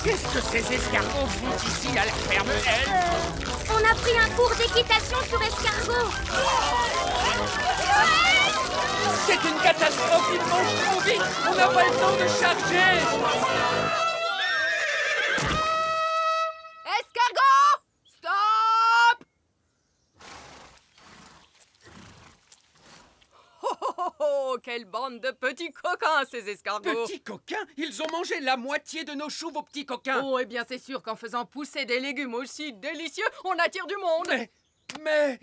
Qu'est-ce que ces escargots font ici à la ferme Elf? On a pris un cours d'équitation sur escargot. C'est une catastrophe, ils mangent trop vite. On n'a pas le temps de charger. Escargot! Stop! Oh, quelle bande de petits coquins, ces escargots! Petits coquins? Ils ont mangé la moitié de nos choux, vos petits coquins. Oh, eh bien, c'est sûr qu'en faisant pousser des légumes aussi délicieux, on attire du monde. Mais...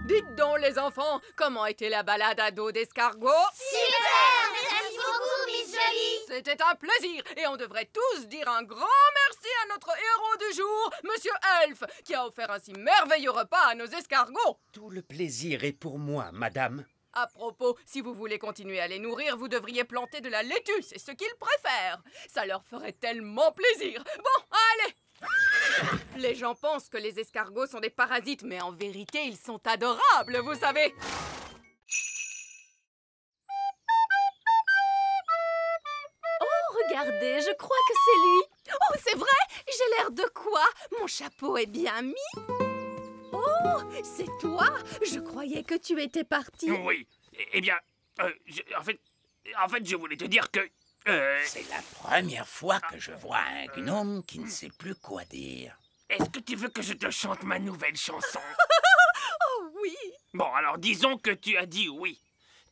Dites donc, les enfants, comment était la balade à dos d'escargot? Super! Merci beaucoup, Miss Jolie! C'était un plaisir, et on devrait tous dire un grand merci à notre héros du jour, Monsieur Elf, qui a offert un si merveilleux repas à nos escargots. Tout le plaisir est pour moi, madame. À propos, si vous voulez continuer à les nourrir, vous devriez planter de la laitue, c'est ce qu'ils préfèrent. Ça leur ferait tellement plaisir. Bon, allez! Les gens pensent que les escargots sont des parasites, mais en vérité, ils sont adorables, vous savez. Oh, regardez, je crois que c'est lui. Oh, c'est vrai? J'ai l'air de quoi? Mon chapeau est bien mis. Oh, c'est toi? Je croyais que tu étais parti. Oui. Eh bien, en fait, je voulais te dire que... C'est la première fois que je vois un gnome qui ne sait plus quoi dire. Est-ce que tu veux que je te chante ma nouvelle chanson? Oh oui. Bon, alors disons que tu as dit oui.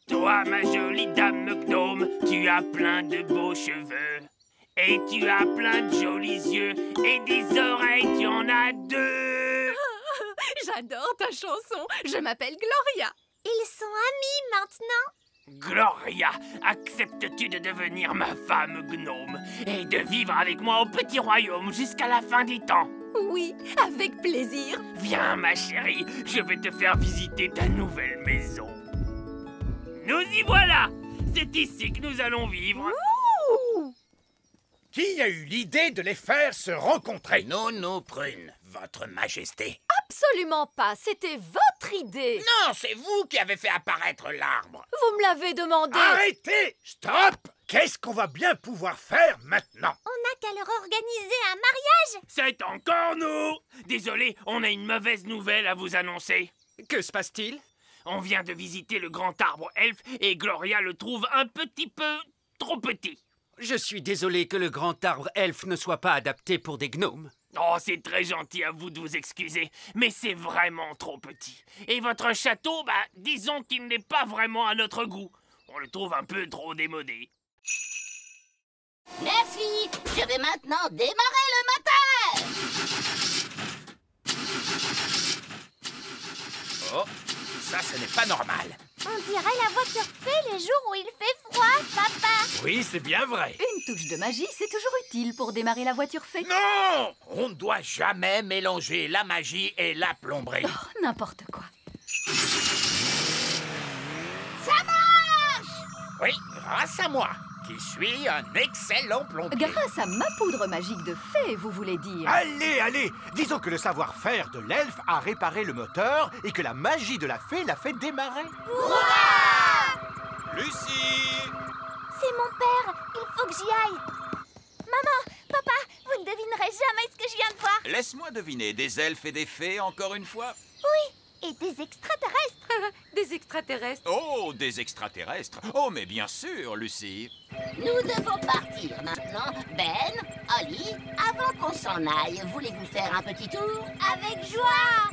Toi, ma jolie dame gnome, tu as plein de beaux cheveux. Et tu as plein de jolis yeux. Et des oreilles, tu en as deux. J'adore ta chanson. Je m'appelle Gloria. Ils sont amis maintenant. Gloria, acceptes-tu de devenir ma femme gnome et de vivre avec moi au petit royaume jusqu'à la fin des temps? Oui, avec plaisir. Viens, ma chérie, je vais te faire visiter ta nouvelle maison. Nous y voilà! C'est ici que nous allons vivre. Ouh! Qui a eu l'idée de les faire se rencontrer? Non, Prune, votre majesté. Absolument pas, c'était votre idée. Non, c'est vous qui avez fait apparaître l'arbre. Vous me l'avez demandé. Arrêtez! Stop! Qu'est-ce qu'on va bien pouvoir faire maintenant? On n'a qu'à leur organiser un mariage. C'est encore nous! Désolé, on a une mauvaise nouvelle à vous annoncer. Que se passe-t-il? On vient de visiter le grand arbre elfe et Gloria le trouve un petit peu trop petit. Je suis désolé que le grand arbre elfe ne soit pas adapté pour des gnomes. Oh, c'est très gentil à vous de vous excuser, mais c'est vraiment trop petit. Et votre château, disons qu'il n'est pas vraiment à notre goût. On le trouve un peu trop démodé. Merci. Je vais maintenant démarrer le moteur. Oh, ça, ce n'est pas normal. On dirait la voiture fée les jours où il fait froid, papa. Oui, c'est bien vrai. Une touche de magie, c'est toujours utile pour démarrer la voiture fée. Non! On ne doit jamais mélanger la magie et la plomberie. Oh, n'importe quoi. Ça marche! Oui, grâce à moi, qui suis un excellent plombier. Grâce à ma poudre magique de fée, vous voulez dire? Allez, disons que le savoir-faire de l'elfe a réparé le moteur et que la magie de la fée l'a fait démarrer. Lucie! C'est mon père, il faut que j'y aille. Maman, papa, vous ne devinerez jamais ce que je viens de voir. Laisse-moi deviner, des elfes et des fées encore une fois? Oui, et des extraterrestres. Des extraterrestres. Oh, des extraterrestres! Oh, mais bien sûr, Lucie! Nous devons partir maintenant. Ben, Oli, avant qu'on s'en aille, voulez-vous faire un petit tour? Avec joie.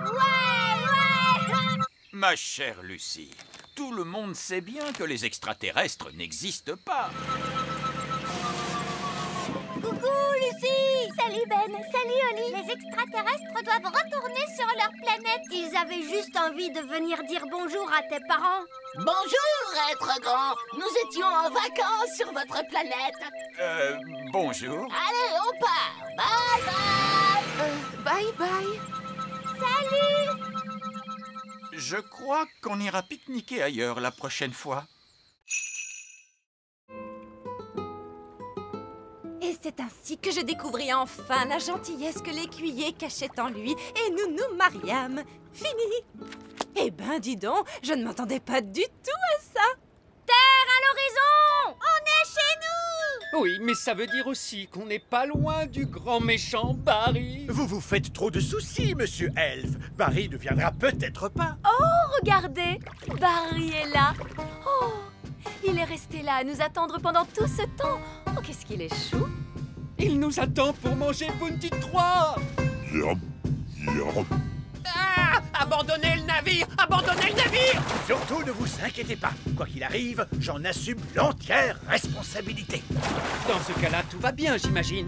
Ouais. Ma chère Lucie, tout le monde sait bien que les extraterrestres n'existent pas. Coucou, Lucie. Salut, Ben. Salut, Oli. Les extraterrestres doivent retourner sur leur planète. Ils avaient juste envie de venir dire bonjour à tes parents. Bonjour, être grand. Nous étions en vacances sur votre planète. Bonjour. Allez, on part. Bye bye. Bye bye. Salut. Je crois qu'on ira pique-niquer ailleurs la prochaine fois. Et c'est ainsi que je découvris enfin la gentillesse que l'écuyer cachait en lui et nous nous mariâmes. Fini. Eh ben, dis donc, je ne m'attendais pas du tout à ça. Terre à l'horizon. On est chez nous. Oui, mais ça veut dire aussi qu'on n'est pas loin du grand méchant Barry. Vous vous faites trop de soucis, monsieur Elf. Barry ne viendra peut-être pas. Oh, regardez, Barry est là. Oh, il est resté là à nous attendre pendant tout ce temps. Oh, qu'est-ce qu'il est chou. Il nous attend pour manger Bounty 3. Ah! Abandonnez le navire! Abandonnez le navire! Surtout, ne vous inquiétez pas. Quoi qu'il arrive, j'en assume l'entière responsabilité. Dans ce cas-là, tout va bien, j'imagine.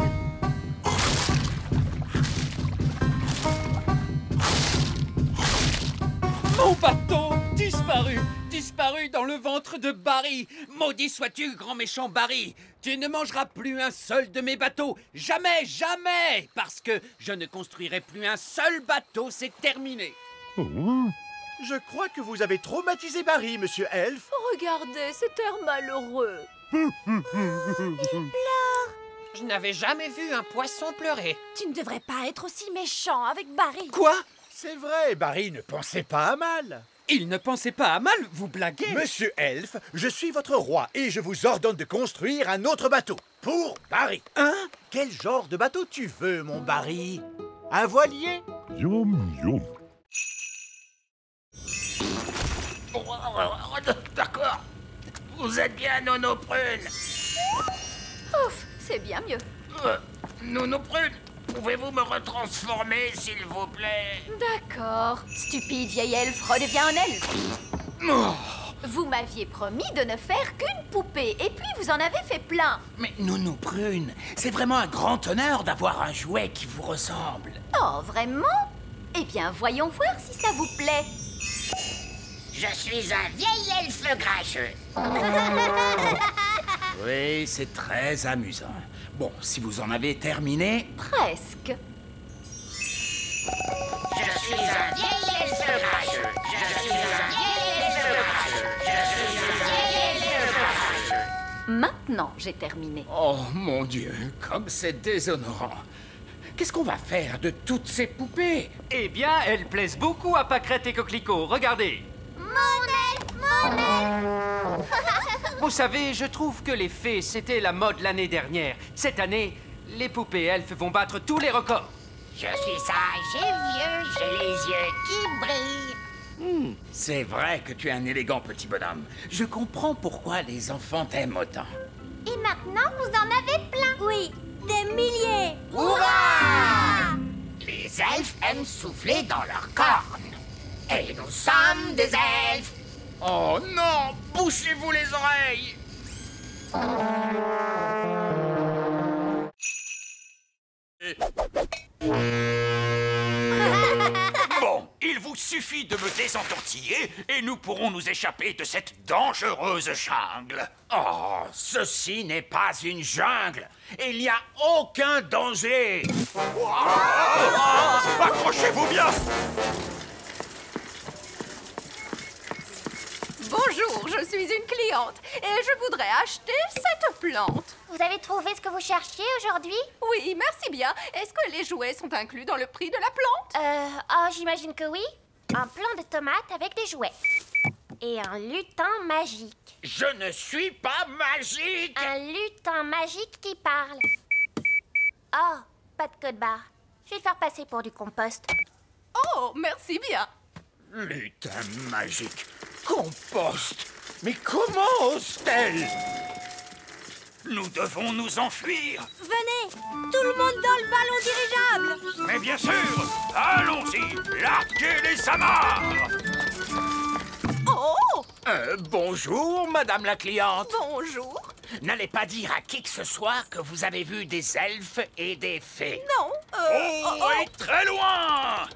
Mon bateau disparu! Disparu dans le ventre de Barry! Maudit sois-tu, grand méchant Barry! Tu ne mangeras plus un seul de mes bateaux! Jamais, jamais! Parce que je ne construirai plus un seul bateau, c'est terminé! Je crois que vous avez traumatisé Barry, monsieur Elf. Regardez, cet air malheureux. Je n'avais jamais vu un poisson pleurer. Tu ne devrais pas être aussi méchant avec Barry. Quoi? C'est vrai, Barry ne pensait pas à mal. Il ne pensait pas à mal, vous blaguez? Monsieur Elf, je suis votre roi et je vous ordonne de construire un autre bateau. Pour Barry. Hein? Quel genre de bateau tu veux, mon Barry? Un voilier? D'accord. Vous êtes bien Nono Prune. Ouf, c'est bien mieux. Nono Prune, pouvez-vous me retransformer, s'il vous plaît? D'accord. Stupide vieille elfe, redeviens un elfe. Oh. Vous m'aviez promis de ne faire qu'une poupée, et puis vous en avez fait plein. Mais Nono Prune, c'est vraiment un grand honneur d'avoir un jouet qui vous ressemble. Oh, vraiment? Eh bien, voyons voir si ça vous plaît. Je suis un vieil elfe grincheux. Oui, c'est très amusant. Bon, si vous en avez terminé... Presque. Je suis un vieil elfe grincheux. Je suis un vieil elfe grincheux. Je suis un vieil elfe grincheux. Maintenant, j'ai terminé. Oh, mon Dieu, comme c'est déshonorant. Qu'est-ce qu'on va faire de toutes ces poupées? Eh bien, elles plaisent beaucoup à Pâquerette et Coquelicot. Regardez. Mon elfe. Vous savez, je trouve que les fées, c'était la mode l'année dernière. Cette année, les poupées elfes vont battre tous les records. Je suis sage et vieux, j'ai les yeux qui brillent. C'est vrai que tu es un élégant petit bonhomme. Je comprends pourquoi les enfants t'aiment autant. Et maintenant, vous en avez plein. Oui, des milliers. Hurrah! Les elfes aiment souffler dans leurs cornes. Et nous sommes des elfes. Oh non, bouchez-vous les oreilles. Bon, il vous suffit de me désentortiller et nous pourrons nous échapper de cette dangereuse jungle. Oh, ceci n'est pas une jungle. Il n'y a aucun danger. Accrochez-vous bien. Bonjour, je suis une cliente et je voudrais acheter cette plante. Vous avez trouvé ce que vous cherchiez aujourd'hui? Oui, merci bien. Est-ce que les jouets sont inclus dans le prix de la plante? Oh, j'imagine que oui. Un plant de tomates avec des jouets. Et un lutin magique. Je ne suis pas magique. Un lutin magique qui parle. Oh, pas de code barre. Je vais le faire passer pour du compost. Oh, merci bien. Lutin magique. Compost. Mais comment ose-t-elle? Nous devons nous enfuir. Venez, tout le monde dans le ballon dirigeable. Mais bien sûr, allons-y, larguez les amarres. Oh! Bonjour, madame la cliente. Bonjour. N'allez pas dire à qui que ce soit que vous avez vu des elfes et des fées. Non, et très loin.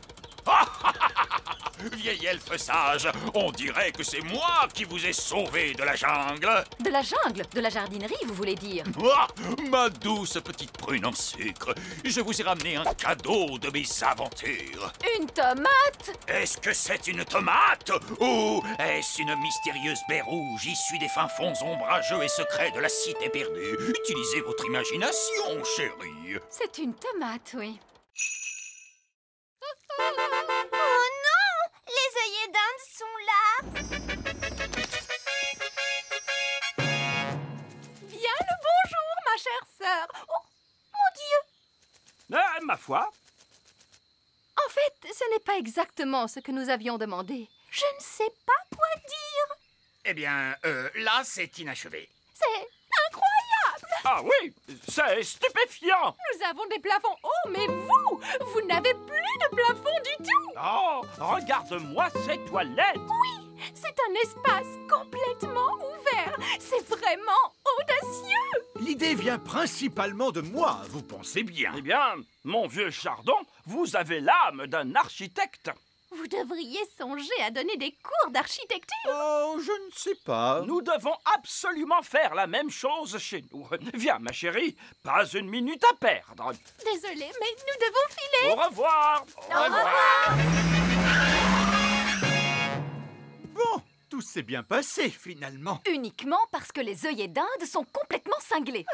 Vieil elfe sage, on dirait que c'est moi qui vous ai sauvé de la jungle. De la jungle? De la jardinerie, vous voulez dire? Ah, ma douce petite prune en sucre, je vous ai ramené un cadeau de mes aventures. Une tomate? Est-ce que c'est une tomate? Ou est-ce une mystérieuse baie rouge issue des fins fonds ombrageux et secrets de la cité perdue? Utilisez votre imagination, chérie. C'est une tomate, oui. Oh non! Les œillets d'Inde sont là! Bien le bonjour, ma chère sœur. Oh, mon Dieu! Ma foi. En fait, ce n'est pas exactement ce que nous avions demandé. Je ne sais pas quoi dire. Eh bien, là, c'est inachevé. C'est incroyable! Ah oui, c'est stupéfiant. Nous avons des plafonds hauts, mais vous n'avez plus de plafond du tout! Oh, regarde-moi ces toilettes. Oui, c'est un espace complètement ouvert. C'est vraiment audacieux. L'idée vient principalement de moi, vous pensez bien. Eh bien, mon vieux Chardon, vous avez l'âme d'un architecte. Vous devriez songer à donner des cours d'architecture. Oh, je ne sais pas. Nous devons absolument faire la même chose chez nous. Viens, ma chérie, pas une minute à perdre. Désolée, mais nous devons filer. Au revoir. Au revoir. Bon, tout s'est bien passé, finalement. Uniquement parce que les œillets d'Inde sont complètement cinglés.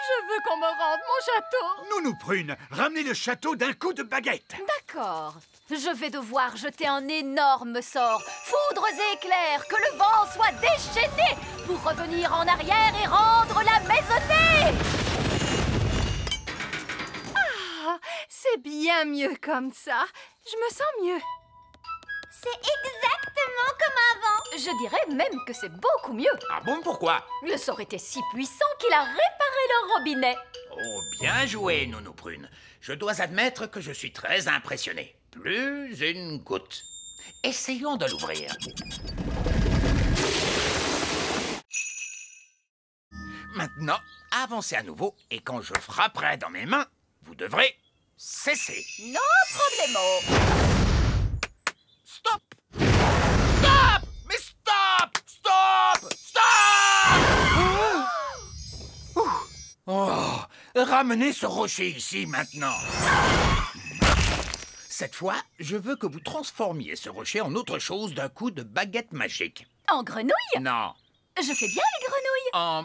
Je veux qu'on me rende mon château. Nounou Prune, ramenez le château d'un coup de baguette. D'accord. Je vais devoir jeter un énorme sort. Foudres et éclairs, que le vent soit déchaîné pour revenir en arrière et rendre la maisonnée. Ah, c'est bien mieux comme ça. Je me sens mieux. C'est exactement comme avant. Je dirais même que c'est beaucoup mieux. Ah bon, pourquoi? Le sort était si puissant qu'il a réparé le robinet. Oh, bien joué, Nounou Prune. Je dois admettre que je suis très impressionné. Plus une goutte. Essayons de l'ouvrir. Maintenant, avancez à nouveau et quand je frapperai dans mes mains, vous devrez cesser. No problemo. Stop! Stop! Mais stop! Stop! Stop! Oh, ramenez ce rocher ici maintenant. Cette fois, je veux que vous transformiez ce rocher en autre chose d'un coup de baguette magique. En grenouille? Non. Je fais bien les grenouilles. En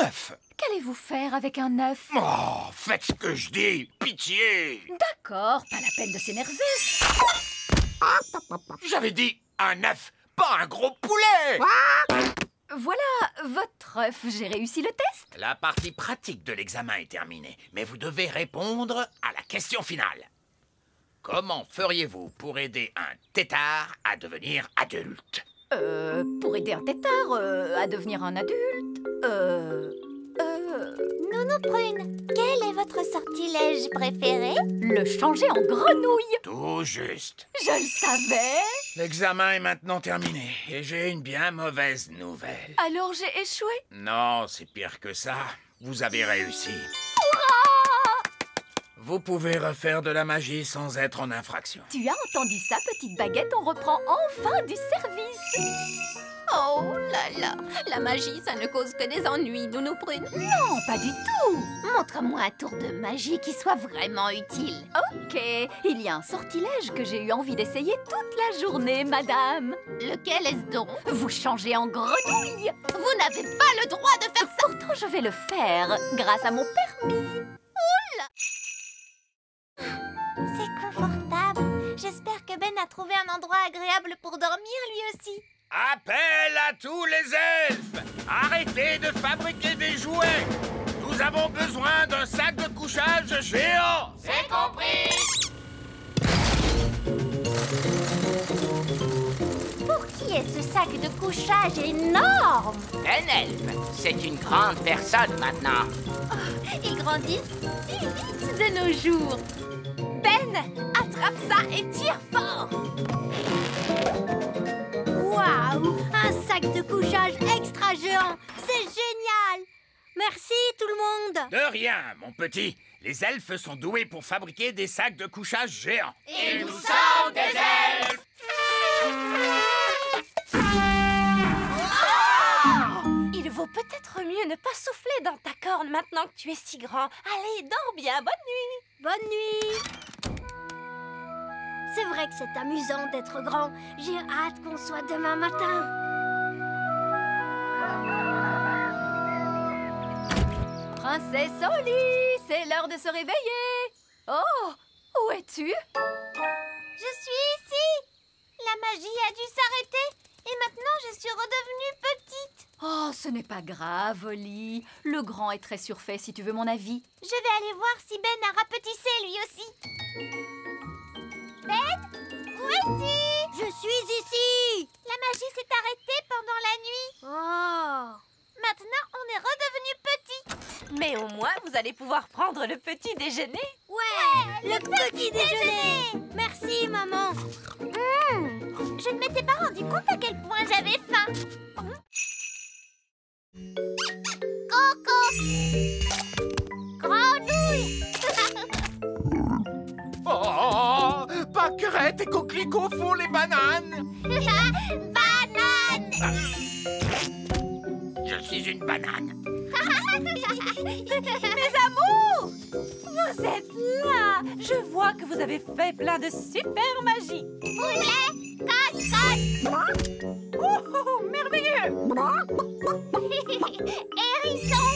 œuf. Qu'allez-vous faire avec un œuf? Oh, faites ce que je dis. Pitié. D'accord, pas la peine de s'énerver. J'avais dit un œuf, pas un gros poulet. Voilà votre œuf. J'ai réussi le test. La partie pratique de l'examen est terminée, mais vous devez répondre à la question finale. Comment feriez-vous pour aider un tétard à devenir adulte? Pour aider un tétard à devenir un adulte, Nounou Prune, quel est votre sortilège préféré? Le changer en grenouille. Tout juste. Je le savais. L'examen est maintenant terminé et j'ai une bien mauvaise nouvelle. Alors j'ai échoué? Non, c'est pire que ça. Vous avez réussi. Vous pouvez refaire de la magie sans être en infraction. Tu as entendu ça, petite baguette? On reprend enfin du service. Oh là là, la magie, ça ne cause que des ennuis, Nounou Prune. Non, pas du tout. Montre-moi un tour de magie qui soit vraiment utile. Ok, il y a un sortilège que j'ai eu envie d'essayer toute la journée, madame. Lequel est-ce donc? Vous changez en grenouille. Vous n'avez pas le droit de faire ça. Pourtant, je vais le faire grâce à mon permis. C'est confortable. J'espère que Ben a trouvé un endroit agréable pour dormir lui aussi. Appel à tous les elfes! Arrêtez de fabriquer des jouets! Nous avons besoin d'un sac de couchage géant! C'est compris! Pour qui Qui est ce sac de couchage énorme? Un elfe, c'est une grande personne maintenant. Ils grandissent si vite de nos jours. Ben, attrape ça et tire fort. Waouh! Un sac de couchage extra géant! C'est génial! Merci tout le monde! De rien, mon petit. Les elfes sont doués pour fabriquer des sacs de couchage géants. Et nous sommes des elfes! Il vaut peut-être mieux ne pas souffler dans ta corne maintenant que tu es si grand. Allez, dors bien, bonne nuit. Bonne nuit! C'est vrai que c'est amusant d'être grand. J'ai hâte qu'on soit demain matin. Princesse Oli, c'est l'heure de se réveiller. Oh, où es-tu? Je suis ici. La magie a dû s'arrêter et maintenant je suis redevenue petite. Oh, ce n'est pas grave, Oli. Le grand est très surfait, si tu veux mon avis. Je vais aller voir si Ben a rapetissé lui aussi. Ben, où es-tu? Je suis ici. La magie s'est arrêtée pendant la nuit. Oh. Maintenant, on est redevenu petit. Mais au moins, vous allez pouvoir prendre le petit déjeuner. Ouais, le petit déjeuner. Merci, maman. Je ne m'étais pas rendu compte à quel point j'avais faim. Coco. Grenouille. Oh, pâquerettes et coquelicots font les bananes. Banane. Je suis une banane. Mes amours, vous êtes là. Je vois que vous avez fait plein de super magie. Poulet, cote. Oh, merveilleux. Hérisson.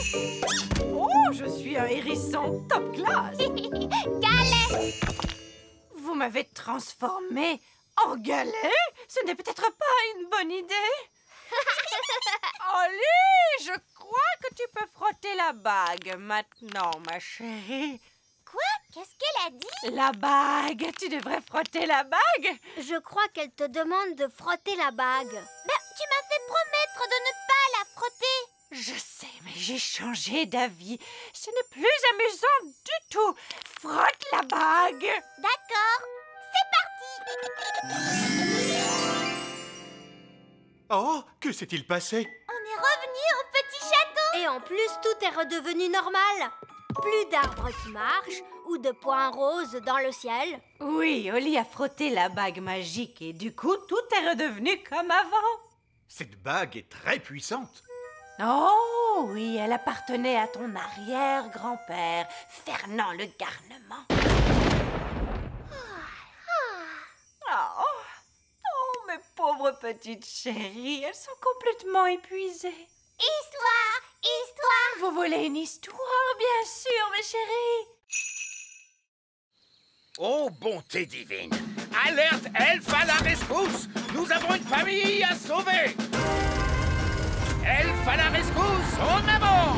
Oh, je suis un hérisson top class. Galet. Vous m'avez transformé en galet? Ce n'est peut-être pas une bonne idée. Oli, je crois que tu peux frotter la bague maintenant, ma chérie. Quoi? Qu'est-ce qu'elle a dit? La bague, tu devrais frotter la bague. Je crois qu'elle te demande de frotter la bague. Ben, tu m'as fait promettre de ne pas la frotter. Je sais, mais j'ai changé d'avis. Ce n'est plus amusant du tout. Frotte la bague. D'accord, c'est parti. Oh, que s'est-il passé? On est revenu au petit château. Et en plus, tout est redevenu normal. Plus d'arbres qui marchent ou de points roses dans le ciel. Oui, Oli a frotté la bague magique et du coup, tout est redevenu comme avant. Cette bague est très puissante. Oh oui, elle appartenait à ton arrière-grand-père, Fernand le Garnement. Oh, mes pauvres petites chéries, elles sont complètement épuisées. Histoire, histoire. Vous voulez une histoire, bien sûr, mes chéris. Oh, bonté divine! Alerte elfe à la rescousse! Nous avons une famille à sauver! Elfe à la rescousse, en avant!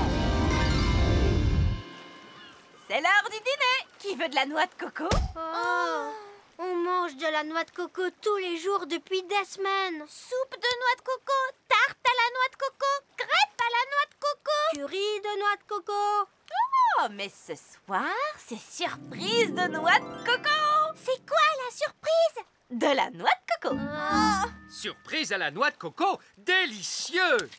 C'est l'heure du dîner. Qui veut de la noix de coco? Oh, on mange de la noix de coco tous les jours depuis des semaines. Soupe de noix de coco, tarte à la noix de coco, crêpe à la noix de coco, curry de noix de coco. Oh, mais ce soir, c'est surprise de noix de coco. C'est quoi la surprise? De la noix de coco. Surprise à la noix de coco, délicieux!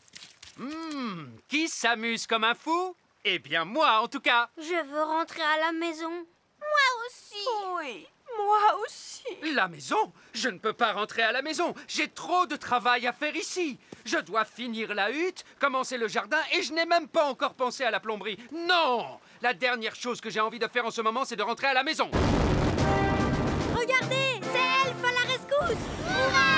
Qui s'amuse comme un fou? Eh bien, moi, en tout cas. Je veux rentrer à la maison. Moi aussi. Oui, moi aussi. La maison? Je ne peux pas rentrer à la maison. J'ai trop de travail à faire ici. Je dois finir la hutte, commencer le jardin et je n'ai même pas encore pensé à la plomberie. Non! La dernière chose que j'ai envie de faire en ce moment, c'est de rentrer à la maison. Regardez, c'est Elfe à la rescousse. Hurrah!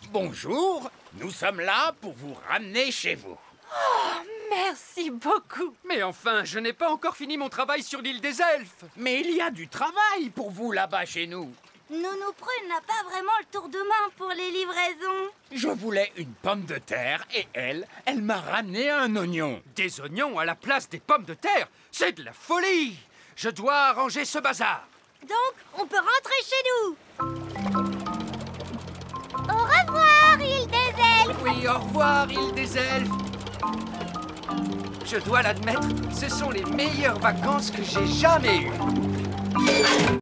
Bonjour, nous sommes là pour vous ramener chez vous. Oh, merci beaucoup. Mais enfin, je n'ai pas encore fini mon travail sur l'île des elfes. Mais il y a du travail pour vous là-bas chez nous. Nounou Prune n'a pas vraiment le tour de main pour les livraisons. Je voulais une pomme de terre et elle m'a ramené un oignon. Des oignons à la place des pommes de terre? C'est de la folie! Je dois arranger ce bazar. Donc, on peut rentrer chez nous. Au revoir, île des elfes. Je dois l'admettre, ce sont les meilleures vacances que j'ai jamais eues.